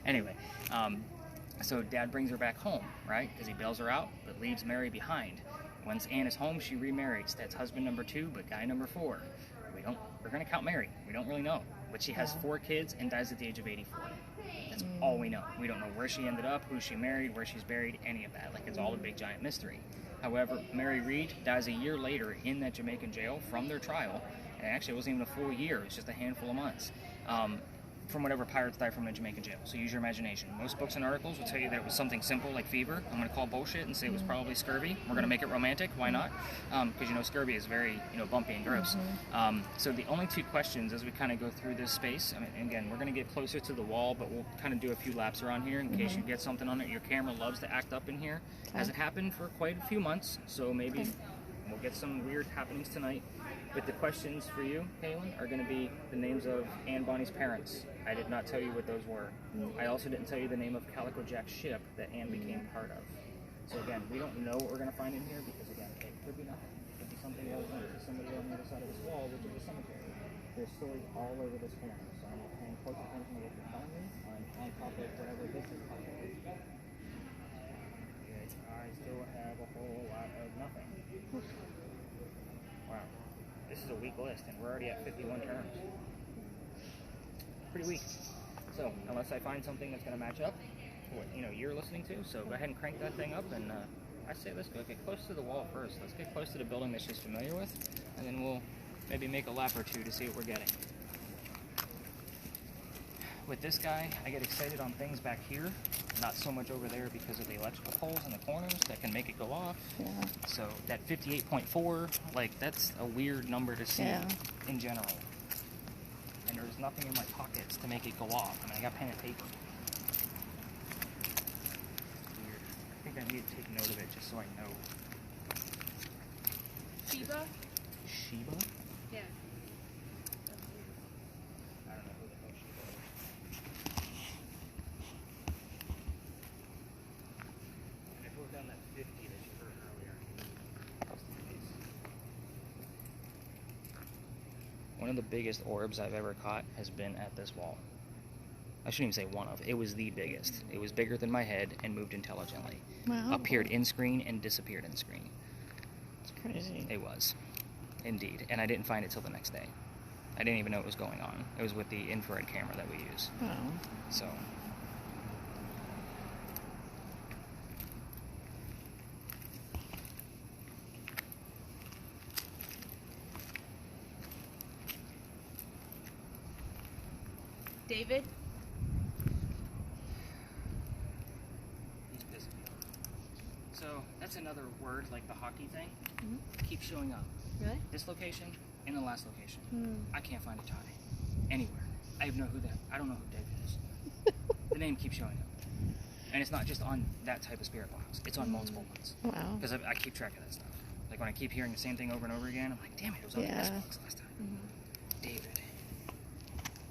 Anyway, so Dad brings her back home, right? Because he bails her out, but leaves Mary behind. Once Anne is home, she remarries. That's husband number 2, but guy number 4. We're gonna count Mary. We don't really know, but she has 4 kids and dies at the age of 84. That's all we know. We don't know where she ended up, who she married, where she's buried, any of that. Like, it's all a big giant mystery. However, Mary Reed dies a year later in that Jamaican jail from their trial, and actually it wasn't even a full year. It was just a handful of months. From whatever pirates die from a Jamaican jail. So use your imagination. Most books and articles will tell you that it was something simple like fever. I'm going to call bullshit and say it was probably scurvy. We're going to make it romantic. Why not? Because you know scurvy is very bumpy and gross. So the only 2 questions as we kind of go through this space. I mean, again, we're going to get closer to the wall, but we'll kind of do a few laps around here in case you get something on it. Your camera loves to act up in here. Hasn't happened for quite a few months, so maybe we'll get some weird happenings tonight. But the questions for you, Kaylin, are going to be the names of Anne Bonny's parents. I did not tell you what those were. I also didn't tell you the name of Calico Jack's ship that Anne became part of. So again, we don't know what we're going to find in here because again, it could be nothing. It could be something else. It could be somebody on the other side of this wall, which is a cemetery. There's stories all over this corner, so I'm paying close attention to what you're telling me. I'm on top of whatever this is talking about. I still have a whole lot of nothing. Wow. This is a weak list, and we're already at 51 terms. Pretty weak. So, unless I find something that's going to match up to what you're listening to, so go ahead and crank that thing up, and I say let's go get close to the wall first. Let's get close to the building that she's familiar with, and then we'll maybe make a lap or 2 to see what we're getting. With this guy, I get excited on things back here, not so much over there because of the electrical poles in the corners that can make it go off. Yeah. So that 58.4, like, that's a weird number to see in general. And there's nothing in my pockets to make it go off. I mean, I got pen and paper. Weird. I think I need to take note of it just so I know. Sheba? Sheba? Yeah. I don't know who the hell Sheba is. And I wrote down that 50 that you heard earlier. Just in case. One of the biggest orbs I've ever caught has been at this wall. I shouldn't even say one of. It was the biggest. It was bigger than my head and moved intelligently. Wow. Appeared in screen and disappeared in screen. It's crazy. It was. Indeed. And I didn't find it till the next day. I didn't even know it was going on. It was with the infrared camera that we use. Oh. So. David? He's busy. So that's another word like the hockey thing. Mhm. Keeps showing up. Really? This location and the last location. Hmm. I can't find a tie anywhere. I don't know who David is. The name keeps showing up, and it's not just on that type of spirit box. It's on multiple ones Wow. because I keep track of that stuff. Like when I keep hearing the same thing over and over again, I'm like, damn it, it was on this Yeah. box last time. David.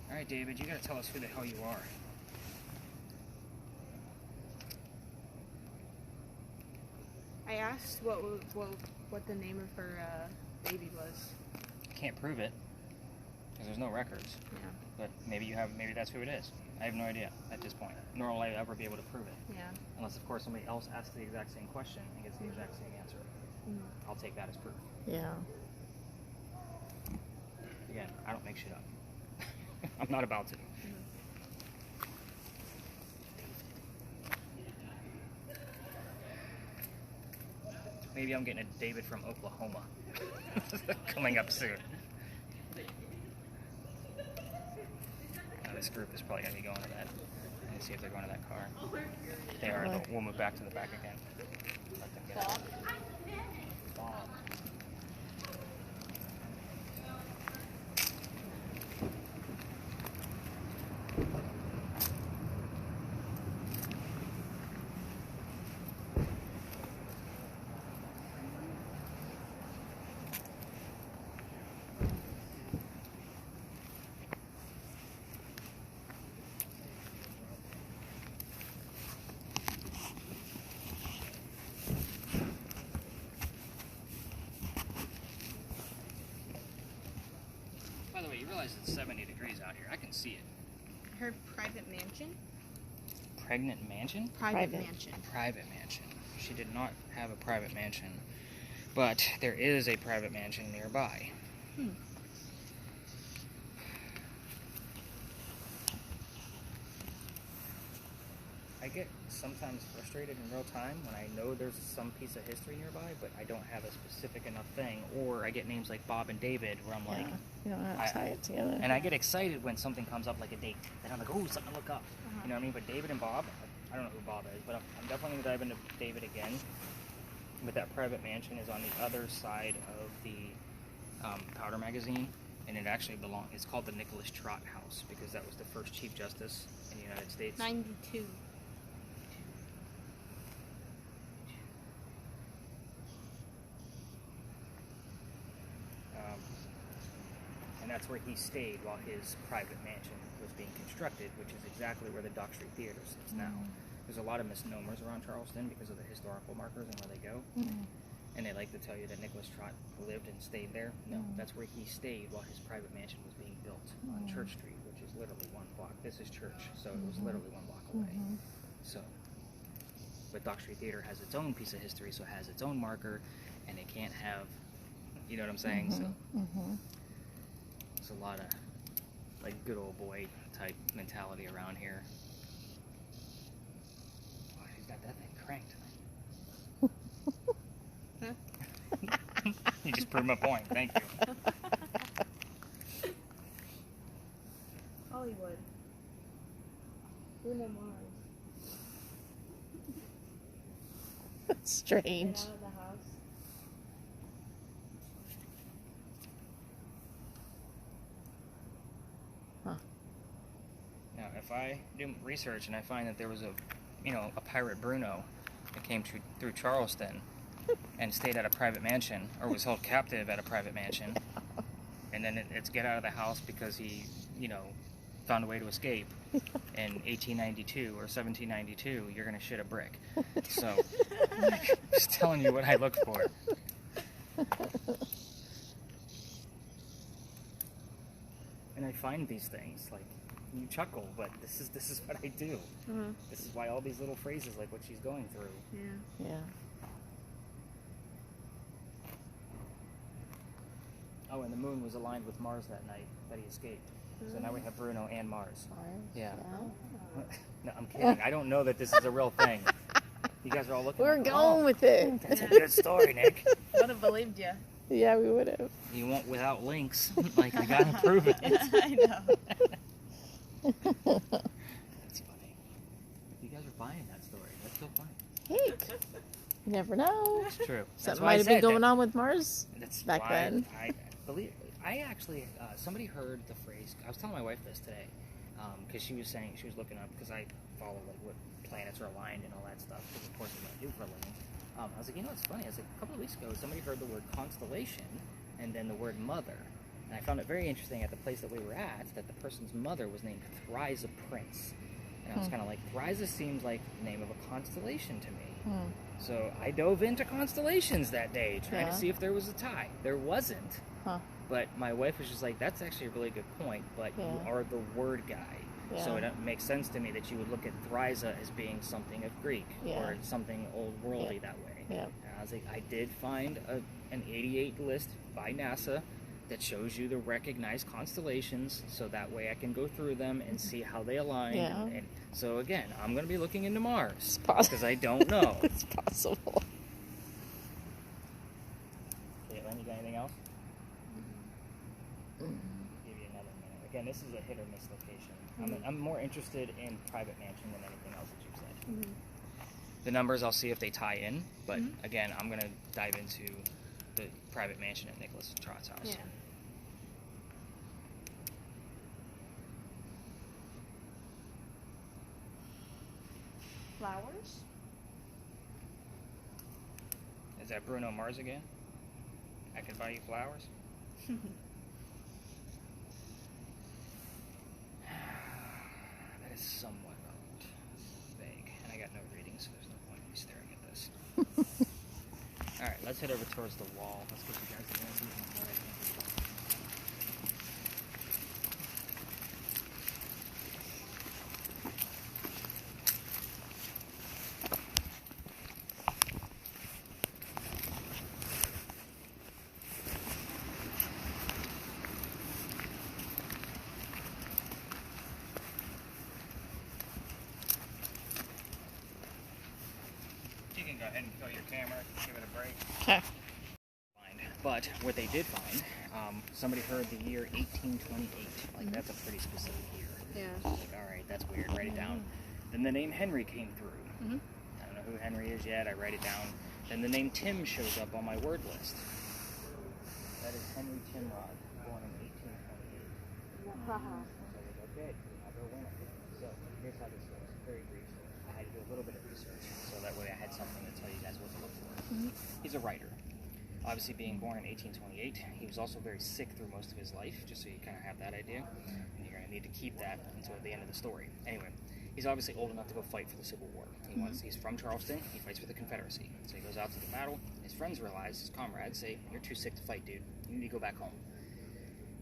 All right, David, you gotta tell us who the hell you are. I asked what the name of her baby was. Can't prove it because there's no records. Yeah. But maybe that's who it is. I have no idea at this point. Nor will I ever be able to prove it. Yeah. Unless, of course, somebody else asks the exact same question and gets the exact same answer. I'll take that as proof. Yeah. Again, I don't make shit up. I'm not about to. Maybe I'm getting a David from Oklahoma coming up soon. Now this group is probably going to be going to that. Let me see if they're going to that car. They are. But we'll move back to the back again. Let them get out. Bob. By the way, you realize it's 70 degrees out here. I can see it. Her private mansion? Pregnant mansion? Private Private. mansion. Private mansion. She did not have a private mansion, but there is a private mansion nearby. I get sometimes frustrated in real time when I know there's some piece of history nearby, but I don't have a specific enough thing, or I get names like Bob and David where I'm like, Yeah. You don't have to tie it together. and I get excited when something comes up like a date, and I'm like, oh, something to look up. You know what I mean? But David and Bob, I don't know who Bob is, but I'm definitely going to dive into David again. But that private mansion is on the other side of the Powder magazine, and it actually it's called the Nicholas Trott House, because that was the first Chief Justice in the United States. 92. And that's where he stayed while his private mansion was being constructed, which is exactly where the Dock Street Theater sits now. There's a lot of misnomers around Charleston because of the historical markers and where they go. And they like to tell you that Nicholas Trott lived and stayed there. No, that's where he stayed while his private mansion was being built on Church Street, which is literally one block. This is Church, so it was literally one block away. So, but Dock Street Theater has its own piece of history, so it has its own marker, and it can't have, you know what I'm saying? So, there's a lot of like good old boy type mentality around here. Oh, she's got that thing cranked. You just proved my point. Thank you. Hollywood. Bruno Mars. Strange. Get out of the house. Huh. do research, and I find that there was a pirate Bruno that came through Charleston and stayed at a private mansion, or was held captive at a private mansion, and then it's get out of the house because he, found a way to escape in 1892 or 1792. You're gonna shit a brick. So, just telling you what I look for. And I find these things, like, you chuckle, but this is what I do. This is why all these little phrases, like what she's going through. Yeah. Yeah. Oh, and the moon was aligned with Mars that night that he escaped. So now we have Bruno and Mars. Mars? Yeah. No, I'm kidding. I don't know that this is a real thing. You guys are all looking. We're like, going with it. That's a good story, Nick. Would have believed you. Yeah, we would have. You won't without links. Like, I gotta prove it. I know. That's funny. You guys are buying that story. That's so funny. Hey, you never know. It's true. That's Something why I might have been said going that- on with Mars That's back why then. I believe. I actually, somebody heard the phrase. I was telling my wife this today, because she was saying, she was looking up, because I follow like what planets are aligned and all that stuff, because of course it's what I do for a living. I was like, it's funny. I was like, a couple of weeks ago, somebody heard the word constellation and then the word mother, and I found it very interesting at the place that we were at that the person's mother was named Thryza Prince, and I was kind of like, Thryza seems like the name of a constellation to me. So I dove into constellations that day, trying to see if there was a tie. There wasn't. Huh. But my wife was just like, that's actually a really good point, but you are the word guy. So it makes sense to me that you would look at Thryza as being something of Greek or something old worldly that way. Yeah. And I was like, I did find an 88 list by NASA that shows you the recognized constellations, so that way I can go through them and see how they align. Yeah. And so again, I'm going to be looking into Mars possible. because I don't know. It's possible. Caitlin, you got anything else? Give you another minute. Again, this is a hit or miss location. I'm more interested in private mansion than anything else that you've said. The numbers, I'll see if they tie in, but again, I'm going to dive into the private mansion at Nicholas Trott's house. Yeah. Flowers? Is that Bruno Mars again? I could buy you flowers? That is somewhat vague, and I got no reading, so there's no point in me staring at this. Alright, let's head over towards the wall. Let's get you guys the answers. You can go ahead and kill your camera, give it a break. Okay. But what they did find, somebody heard the year 1828. Like, that's a pretty specific year. Yeah. So I was like, all right, that's weird. Write it down. Then the name Henry came through. I don't know who Henry is yet. I write it down. Then the name Tim shows up on my word list. That is Henry Timrod, born in 1828. So I was like, okay, I'll go win it. So here's how this goes. Very brief. I had to do a little bit of research, so that way I had something to tell you guys what to look for. He's a writer. Obviously, being born in 1828, he was also very sick through most of his life, just so you kind of have that idea. And you're going to need to keep that until the end of the story. Anyway, he's obviously old enough to go fight for the Civil War. He's from Charleston. He fights for the Confederacy. So he goes out to the battle. His friends realize, his comrades say, "You're too sick to fight, dude. You need to go back home.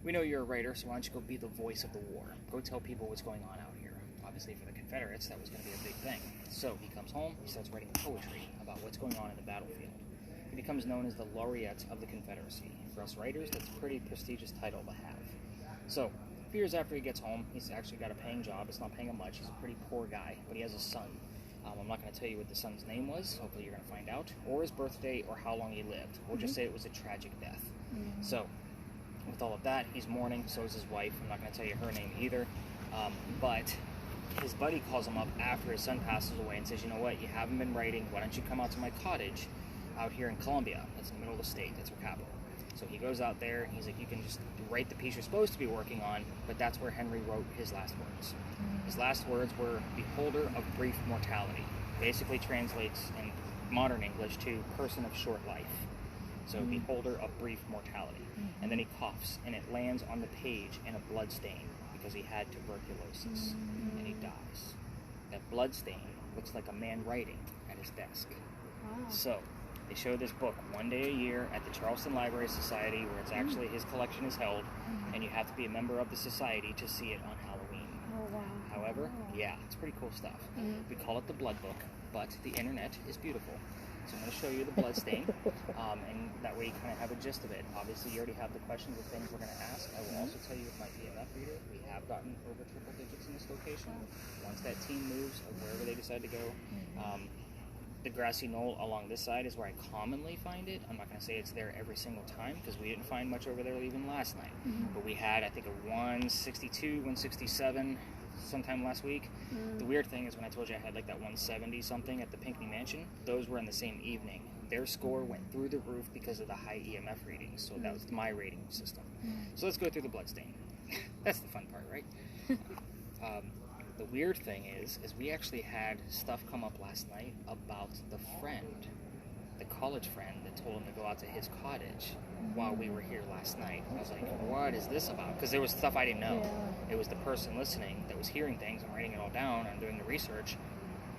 We know you're a writer, so why don't you go be the voice of the war? Go tell people what's going on out here." Obviously, for the Confederates, that was going to be a big thing. So he comes home. He starts writing poetry about what's going on in the battlefield. He becomes known as the laureate of the Confederacy. For us writers, that's a pretty prestigious title to have. So, a few years after he gets home, he's actually got a paying job. It's not paying him much. He's a pretty poor guy, but he has a son. I'm not going to tell you what the son's name was. Hopefully you're going to find out. Or his birthday, or how long he lived. We'll just say it was a tragic death. So, with all of that, he's mourning. So is his wife. I'm not going to tell you her name either. But his buddy calls him up after his son passes away and says, "You know what? You haven't been writing. Why don't you come out to my cottage out here in Columbia? That's in the middle of the state. That's our capital." So he goes out there and he's like, you can just write the piece you're supposed to be working on, but that's where Henry wrote his last words. His last words were, beholder of brief mortality. Basically translates in modern English to person of short life. So beholder of brief mortality. And then he coughs and it lands on the page in a blood stain because he had tuberculosis and he dies. That blood stain looks like a man writing at his desk. Wow. So they show this book one day a year at the Charleston Library Society, where it's actually his collection is held, and you have to be a member of the society to see it on Halloween. Oh wow. However, yeah, it's pretty cool stuff. We call it the Blood Book, but the internet is beautiful. So I'm going to show you the blood stain, and that way you kind of have a gist of it. Obviously, you already have the questions of things we're going to ask. I will also tell you with my EMF reader, we have gotten over triple digits in this location. Once that team moves, or wherever they decide to go, the grassy knoll along this side is where I commonly find it. I'm not going to say it's there every single time, because we didn't find much over there even last night. But we had, I think, a 162, 167 sometime last week. The weird thing is when I told you I had like that 170 something at the Pinckney Mansion, those were in the same evening. Their score went through the roof because of the high EMF readings, so that was my rating system. So let's go through the bloodstain. That's the fun part, right? The weird thing is we actually had stuff come up last night about the friend, the college friend that told him to go out to his cottage while we were here last night. I was like, what is this about? Because there was stuff I didn't know. It was the person listening that was hearing things. I'm writing it all down. I'm doing the research.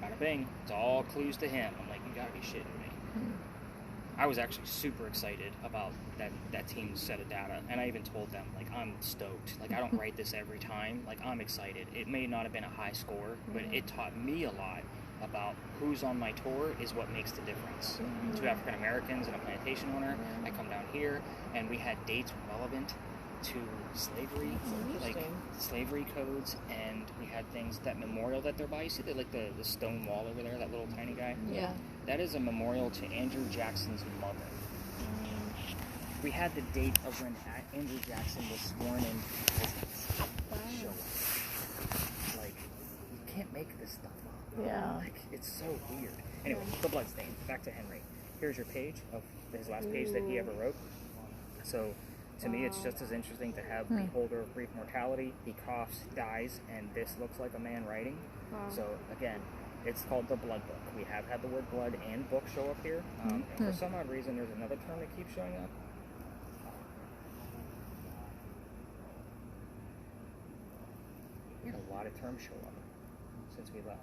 Bada bing. It's all clues to him. I'm like, you gotta be shitting me. I was actually super excited about that team's set of data, and I even told them, like, I'm stoked. Like, I don't write this every time. Like, I'm excited. It may not have been a high score, but it taught me a lot about who's on my tour is what makes the difference. 2 African Americans and a plantation owner. I come down here, and we had dates relevant to slavery, like slavery codes, and we had things, that memorial that they're by. You see the stone wall over there, that little tiny guy? Yeah. That is a memorial to Andrew Jackson's mother. We had the date of when Andrew Jackson was sworn in presidency. Show us. Like, you can't make this stuff up. Yeah. Like, it's so weird. Anyway, the bloodstain. Back to Henry. Here's your page of his last page that he ever wrote. So, to me, it's just as interesting to have beholder of brief mortality. He coughs, dies, and this looks like a man writing. So, again, it's called the Blood Book. We have had the word blood and book show up here. And for some odd reason, there's another term that keeps showing up. We had a lot of terms show up since we left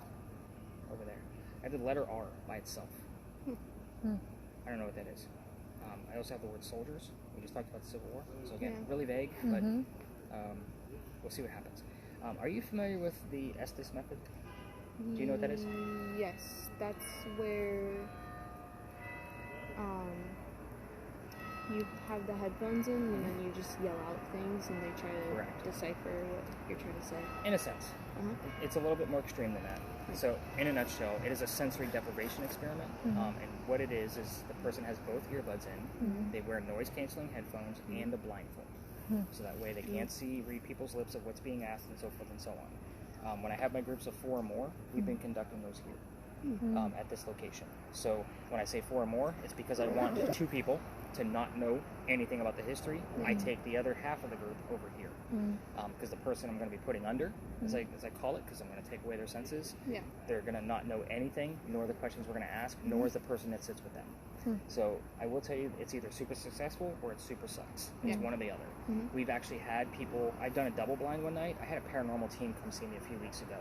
over there. I have the letter R by itself. I don't know what that is. I also have the word soldiers. We just talked about the Civil War. So again, really vague, but we'll see what happens. Are you familiar with the Estes method? Do you know what that is? Yes, that's where you have the headphones in and then you just yell out things and they try to decipher what you're trying to say. In a sense. It's a little bit more extreme than that. So, in a nutshell, it is a sensory deprivation experiment. And what it is the person has both earbuds in, they wear noise-canceling headphones and a blindfold. So that way they can't read people's lips of what's being asked and so forth and so on. When I have my groups of 4 or more, we've been conducting those here. At this location. So when I say 4 or more, it's because I want 2 people to not know anything about the history. I take the other half of the group over here because the person I'm going to be putting under, as I call it, because I'm going to take away their senses, they're going to not know anything, nor the questions we're going to ask, nor is the person that sits with them. So I will tell you, it's either super successful or it super sucks. It's one or the other. We've actually had people, I've done a double blind one night. I had a paranormal team come see me a few weeks ago.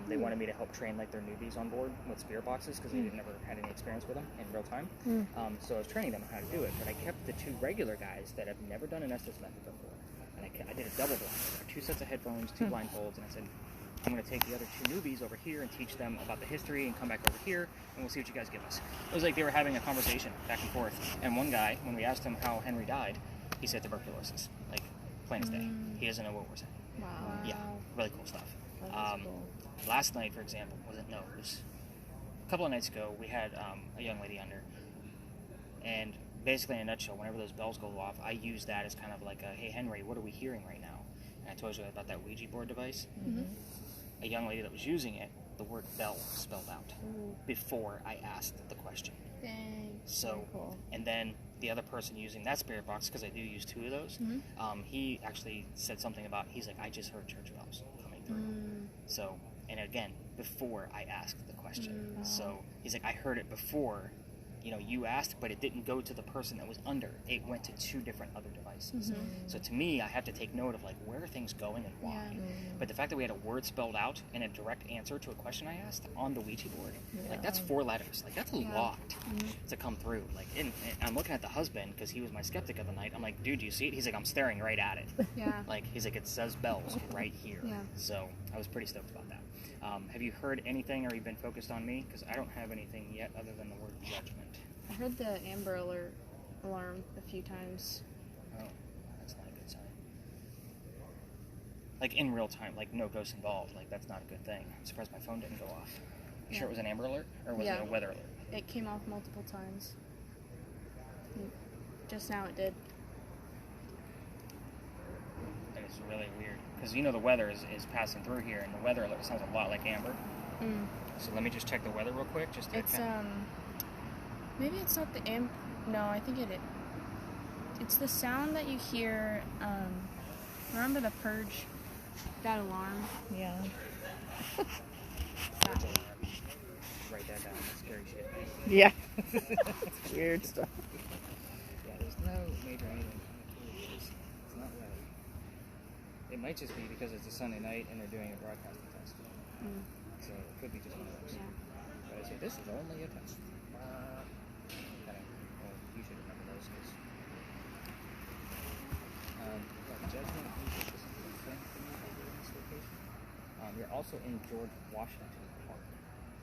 They wanted me to help train like their newbies on board with spirit boxes because they never had any experience with them in real time. So I was training them how to do it, but I kept the 2 regular guys that have never done an Estes method before, and I did a double blind, 2 sets of headphones, 2 blindfolds, and I said, I'm going to take the other 2 newbies over here and teach them about the history and come back over here, and we'll see what you guys give us. It was like they were having a conversation back and forth, and one guy, when we asked him how Henry died, he said tuberculosis, like plain as day. He doesn't know what we're saying. Wow. Yeah, really cool stuff. That is cool. Last night, for example, it was a couple of nights ago, we had a young lady under, and basically in a nutshell, whenever those bells go off, I use that as kind of like a, hey Henry, what are we hearing right now? And I told you about that Ouija board device. A young lady that was using it, the word bell spelled out before I asked the question. Dang. So, cool. and then the other person using that spirit box, because I do use 2 of those, he actually said something about, he's like, I just heard church bells coming through. So, and again, before I asked the question. So he's like, I heard it before, you asked, but it didn't go to the person that was under. It went to 2 different other devices. So to me, I have to take note of like, where are things going and why? But the fact that we had a word spelled out and a direct answer to a question I asked on the Ouija board, like that's 4 letters. Like that's a lot to come through. Like, and I'm looking at the husband because he was my skeptic of the night. I'm like, dude, do you see it? He's like, I'm staring right at it. Like, he's like, it says bells right here. So I was pretty stoked about that. Have you heard anything, or you been focused on me? Because I don't have anything yet other than the word judgment. I heard the Amber Alert alarm a few times. Oh, that's not a good sign. Like in real time, like no ghosts involved. Like that's not a good thing. I'm surprised my phone didn't go off. You sure it was an Amber Alert, or was it a weather alert? It came off multiple times. Just now it did. And it's really weird because the weather is passing through here, and the weather alert sounds a lot like Amber. So let me just check the weather real quick. Just to it's maybe it's not the amp. No, I think it's the sound that you hear. Remember the Purge? That alarm. Yeah. Write that down. That's scary shit. Yeah. It's weird stuff. Yeah, there's no major anything. It's not really. It might just be because it's a Sunday night and they're doing a broadcasting test. So it could be just one of those. But I say this is only a test. Well, you should remember those. Judgment. You're also in George Washington Park.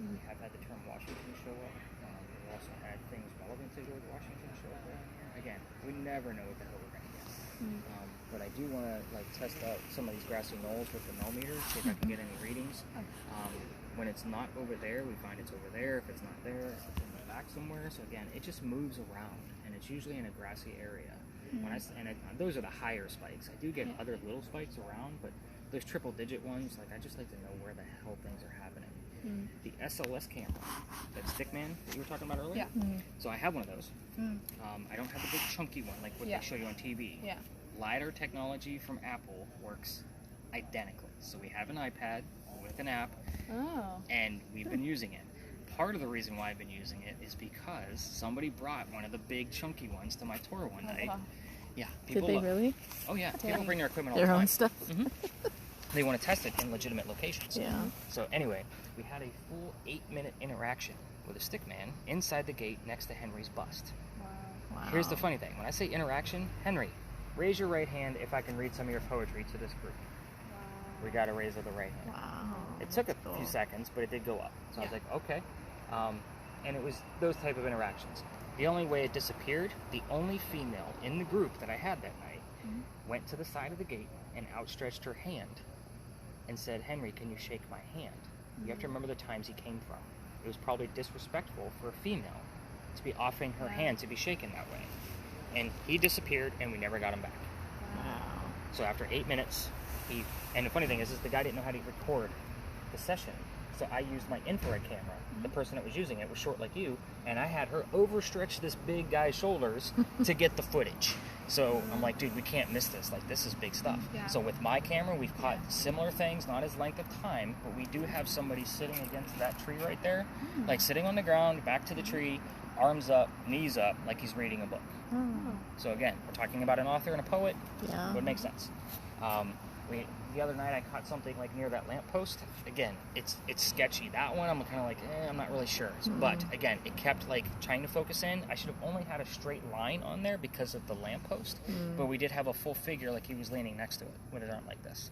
We have had the term Washington show up. We've also had things relevant to George Washington show up around here. Again, we never know what the hell we're going to get. But I do want to test out some of these grassy knolls with the millimeters, see if I can get any readings. When it's not over there, we find it's over there. If it's not there, it's in the back somewhere. So again, it just moves around, and it's usually in a grassy area. Those are the higher spikes. I do get other little spikes around, but those triple-digit ones, I just like to know where the hell things are happening. The SLS camera, that Stickman that you were talking about earlier. So I have one of those. I don't have the big chunky one like what they show you on TV. LiDAR technology from Apple works identically. So we have an iPad with an app, and we've been using it. Part of the reason why I've been using it is because somebody brought one of the big chunky ones to my tour one night. Yeah, people Did they really? Oh yeah, people bring their equipment all Their the time. own stuff. They want to test it in legitimate locations. Yeah. So anyway, we had a full 8-minute interaction with a stickman inside the gate next to Henry's bust. Wow. Here's the funny thing. When I say interaction, Henry, raise your right hand if I can read some of your poetry to this group. We got to raise with the right hand. Wow. It took a few seconds, but it did go up. So I was like, okay. And it was those type of interactions. The only way it disappeared, the only female in the group that I had that night went to the side of the gate and outstretched her hand and said, Henry, can you shake my hand? You have to remember the times he came from. It was probably disrespectful for a female to be offering her hand to be shaken that way. And he disappeared, and we never got him back. Wow. So after 8 minutes, and the funny thing is the guy didn't know how to record the session. So I used my infrared camera. The person that was using it was short like you, and I had her overstretch this big guy's shoulders to get the footage. So I'm like, dude, we can't miss this. This is big stuff. So with my camera, we've caught similar things, not as length of time, but we do have somebody sitting against that tree right there, sitting on the ground, back to the tree, arms up, knees up, like he's reading a book. So again, we're talking about an author and a poet. Yeah. It would make sense. The other night I caught something near that lamppost. Again, it's sketchy. That one I'm kind of I'm not really sure. But again, it kept trying to focus in. I should have only had a straight line on there because of the lamppost. But we did have a full figure he was leaning next to it with his arm like this.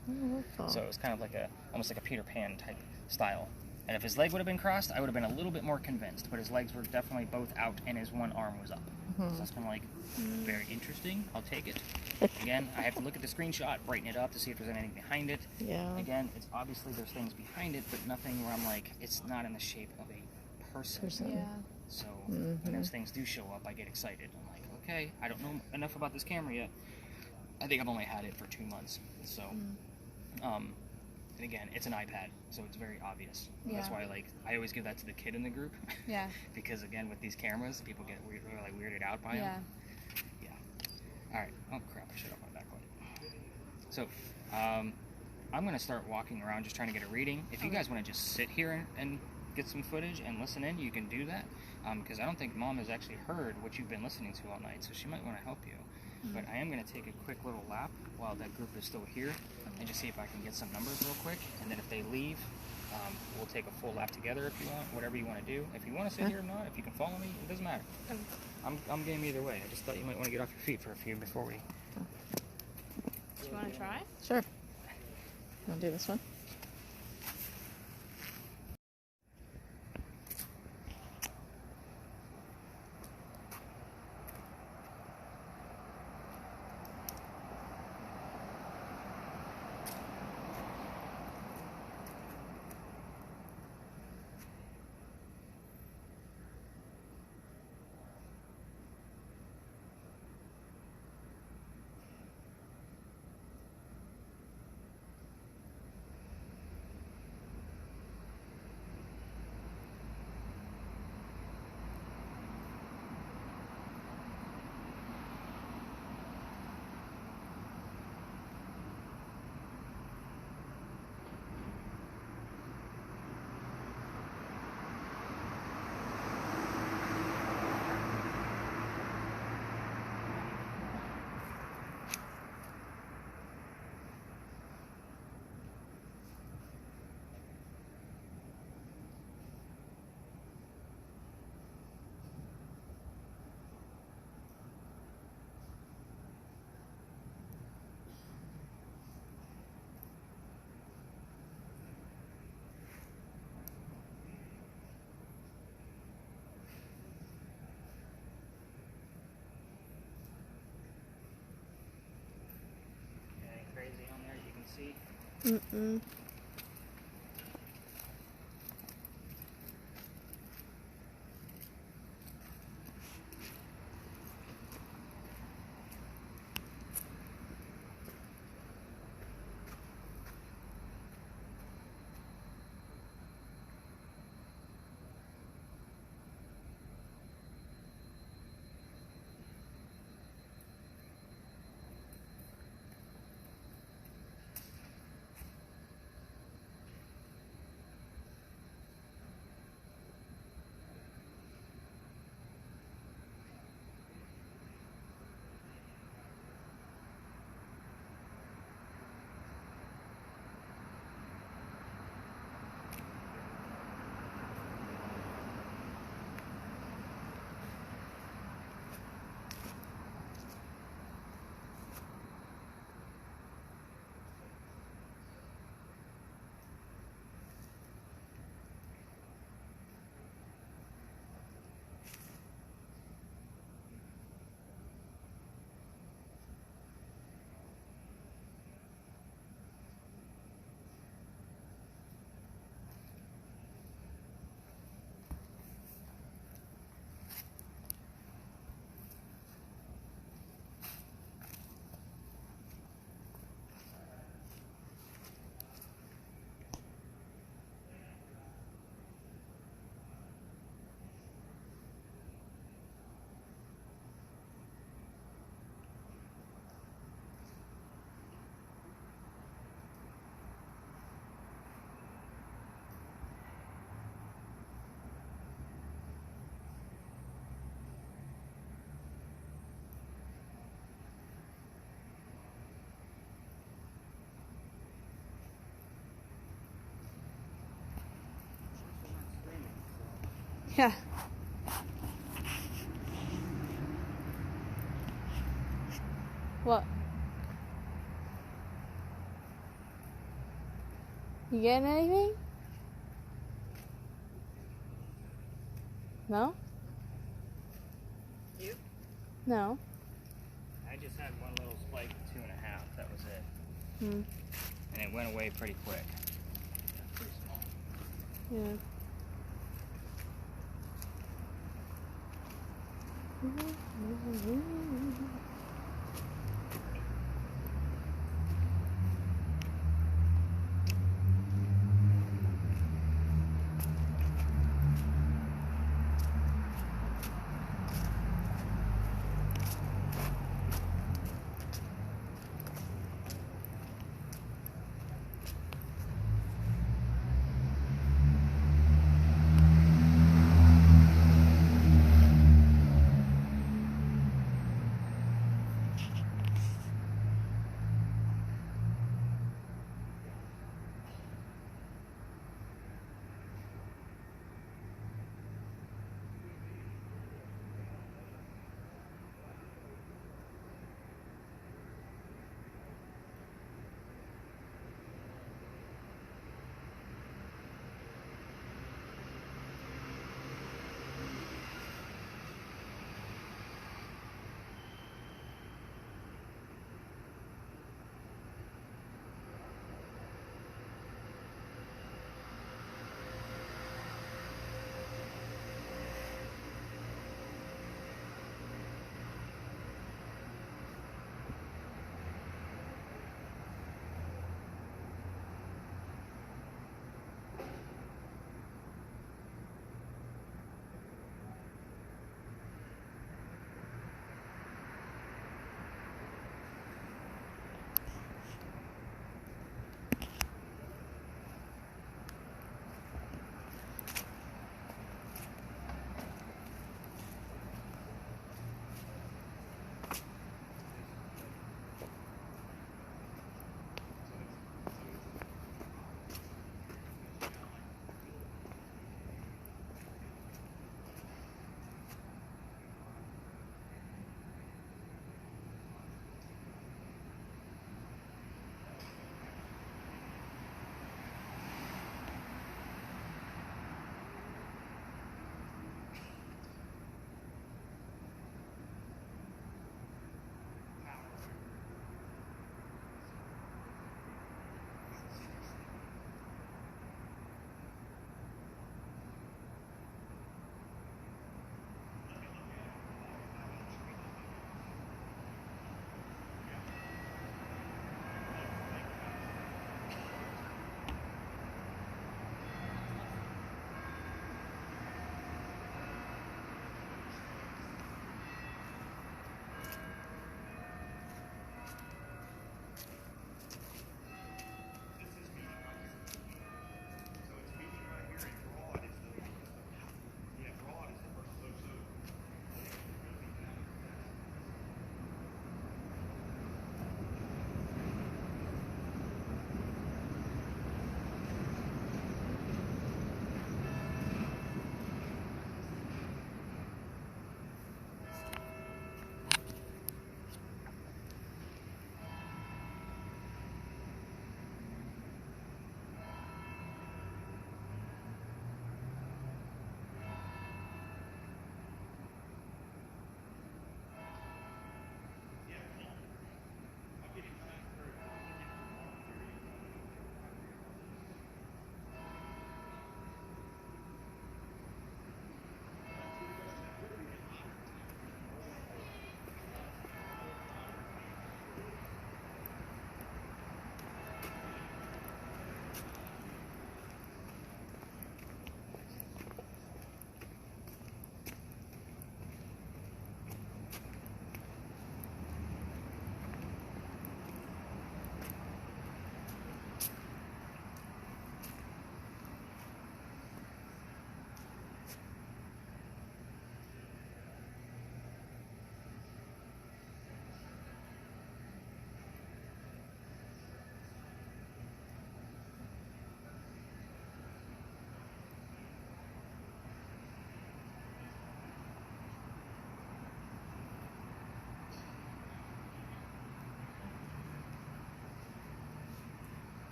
So it was kind of almost like a Peter Pan type style. And if his leg would have been crossed, I would have been a little bit more convinced. But his legs were definitely both out and his one arm was up. So that's kind of very interesting. I'll take it. Again, I have to look at the screenshot, brighten it up to see if there's anything behind it. Yeah. Again, it's obviously there's things behind it, but nothing where I'm it's not in the shape of a person. Yeah. So when those things do show up, I get excited. I'm like, okay, I don't know enough about this camera yet. I think I've only had it for 2 months. So, and again, it's an iPad, so it's very obvious. That's why I always give that to the kid in the group. Yeah. Because again, with these cameras, people get weirded out by them. Alright. Oh crap, I shut off my backlight. So, I'm going to start walking around just trying to get a reading. If you guys want to just sit here and get some footage and listen in, you can do that. Because I don't think Mom has actually heard what you've been listening to all night, so she might want to help you. But I am going to take a quick little lap while that group is still here and just see if I can get some numbers real quick. And then if they leave, we'll take a full lap together if you want, whatever you want to do. If you want to sit here or not, if you can follow me, it doesn't matter. I'm game either way. I just thought you might want to get off your feet for a few before we... Do you want to try? Sure. You want to do this one? Anything crazy on there you can see? Mm-mm. Yeah. What? You getting anything? No? You? No. I just had one little spike of 2.5. That was it. Hmm. And it went away pretty quick. Pretty small. Yeah.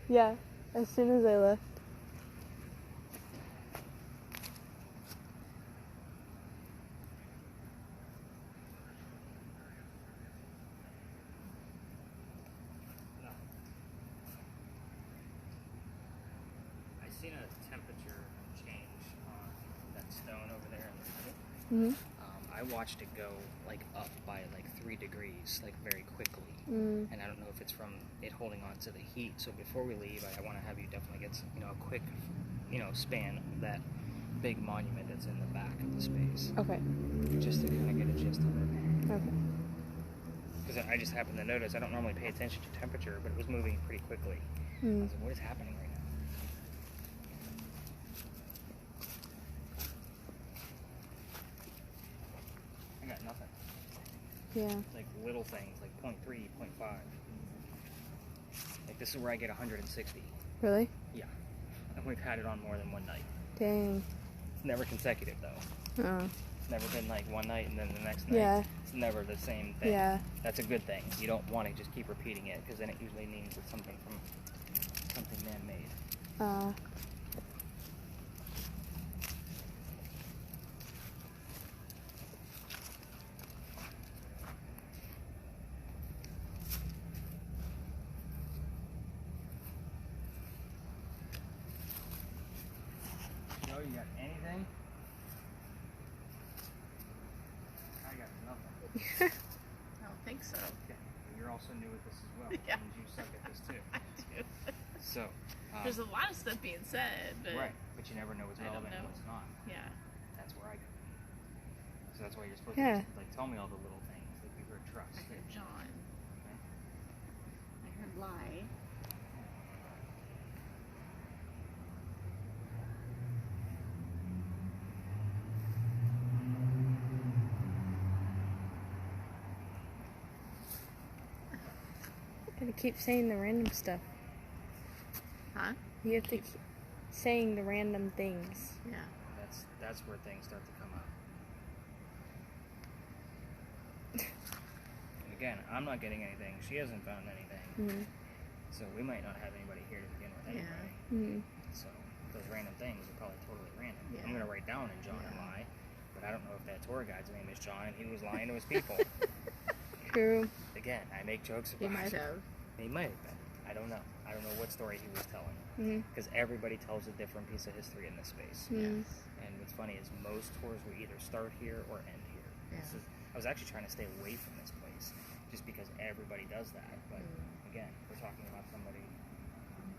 Yeah, as soon as I left. No. I seen a temperature change on that stone over there in the middle. Mhm. I watched it go like up by like 3 degrees, like very quickly. Mm. And I don't know if it's from it holding on to the heat. So before we leave, I want to have you definitely get a quick, span of that big monument that's in the back of the space, Okay. just to kind of get a gist of it. Okay. Because I just happened to notice I don't normally pay attention to temperature, but it was moving pretty quickly. I Mm. was like, what is happening right now? I got nothing. Yeah. Like little things, like 0.3, 0.5. Like this is where I get 160. Really? Yeah. And we've had it on more than one night. Dang. It's never consecutive though. Oh. It's never been like one night and then the next night. Yeah. It's never the same thing. Yeah. That's a good thing. You don't want to just keep repeating it because then it usually means it's something man-made. Joe, you got anything? I got nothing. I don't think so. Okay. You're also new at this as well. Yeah. And you suck at this too. I do. So, There's a lot of stuff being said, but right, but you never know what's I don't relevant and know. what's not. yeah. That's where I come in. So that's why you're supposed Yeah. to tell me all the little things that we heard trust. I heard John. Okay. I heard lie. Gotta keep saying the random stuff. Huh? You have to keep saying the random things. Yeah. That's where things start to come out. And again, I'm not getting anything. She hasn't found anything. Mm-hmm. So we might not have anybody here to begin with anyway. Mm-hmm. So those random things are probably totally random. Yeah. I'm gonna write down in John and lie, but I don't know if that tour guide's name is John and he was lying to his people. True. Again, I make jokes He about might it. have. He might have been. I don't know. I don't know what story he was telling. Mm-hmm. Because everybody tells a different piece of history in this space. Mm. And what's funny is most tours will either start here or end here. Yeah. I was actually trying to stay away from this place just because everybody does that. But again, we're talking about somebody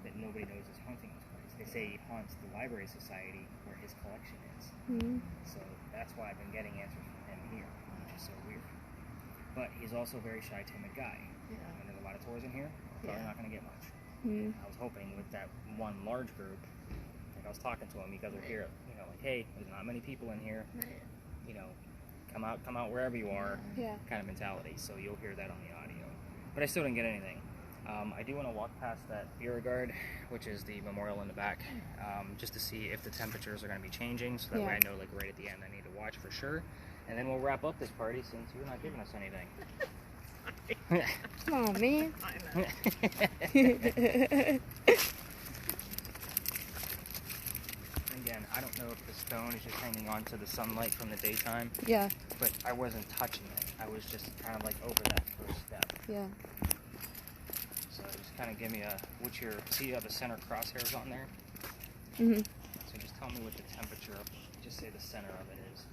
that nobody knows is haunting this place. They say he haunts the Library Society where his collection is. Mm-hmm. So that's why I've been getting answers from him here, which is so weird. But he's also a very shy, timid guy. Yeah. And there's a lot of tours in here. Probably Yeah. not going to get much. Mm-hmm. I was hoping with that one large group, like I was talking to him, you guys are here, like, hey, there's not many people in here, Right. come out wherever you are, Yeah. kind of mentality. So you'll hear that on the audio. But I still didn't get anything. I do want to walk past that Beauregard, which is the memorial in the back, just to see if the temperatures are going to be changing, so that way I know, like, right at the end I need to watch for sure. And then we'll wrap up this party since you're not giving us anything. Come on, man. I know. Again, I don't know if the stone is just hanging on to the sunlight from the daytime, Yeah. but I wasn't touching it. I was just kind of like over that first step. Yeah. So just kind of give me see you have the center crosshairs on there? Mm-hmm. So just tell me what the temperature of, just say the center of it is.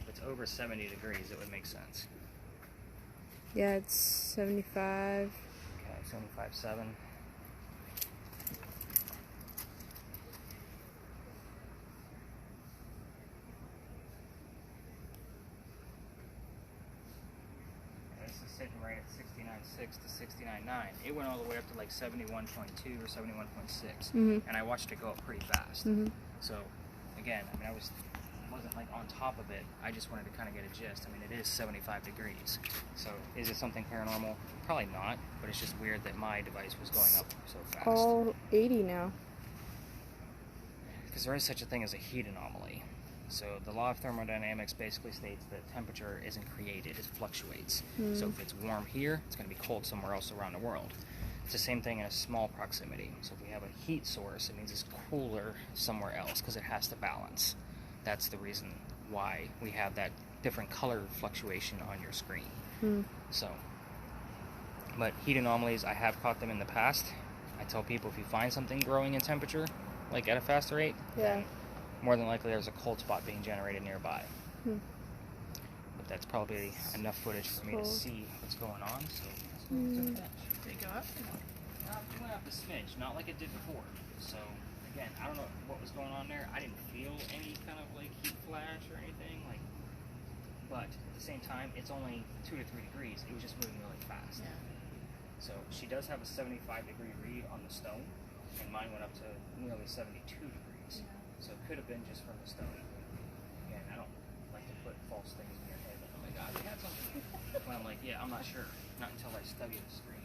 If it's over 70 degrees, it would make sense. Yeah, it's 75. Okay, 75.7. This is sitting right at 69.6 to 69.9. It went all the way up to like 71.2 or 71.6, Mm-hmm. and I watched it go up pretty fast. Mm-hmm. So, again, I wasn't like on top of it. I just wanted to kind of get a gist. I mean, it is 75 degrees. So, is it something paranormal? Probably not, but it's just weird that my device was going up so fast. All 80 now. Because there is such a thing as a heat anomaly. So the law of thermodynamics basically states that temperature isn't created, it fluctuates. So if it's warm here, it's going to be cold somewhere else around the world. It's the same thing in a small proximity. So if we have a heat source, it means it's cooler somewhere else because it has to balance. That's the reason why we have that different color fluctuation on your screen. So, but heat anomalies, I have caught them in the past. I tell people if you find something growing in temperature, like at a faster rate, then more than likely there's a cold spot being generated nearby. But that's probably enough footage for me to see what's going on. So Did it go up? it went up a smidge, not like it did before. So again, I don't know what was going on there. I didn't feel any kind of like heat flash or anything like. But at the same time, it's only 2 to 3 degrees. It was just moving really fast. Yeah. So she does have a 75-degree read on the stone, and mine went up to nearly 72 degrees. Yeah. So it could have been just from the stone. Again, I don't like to put false things in your head. Like, oh my God, we had something. When I'm like, yeah, I'm not sure. Not until I study the screen.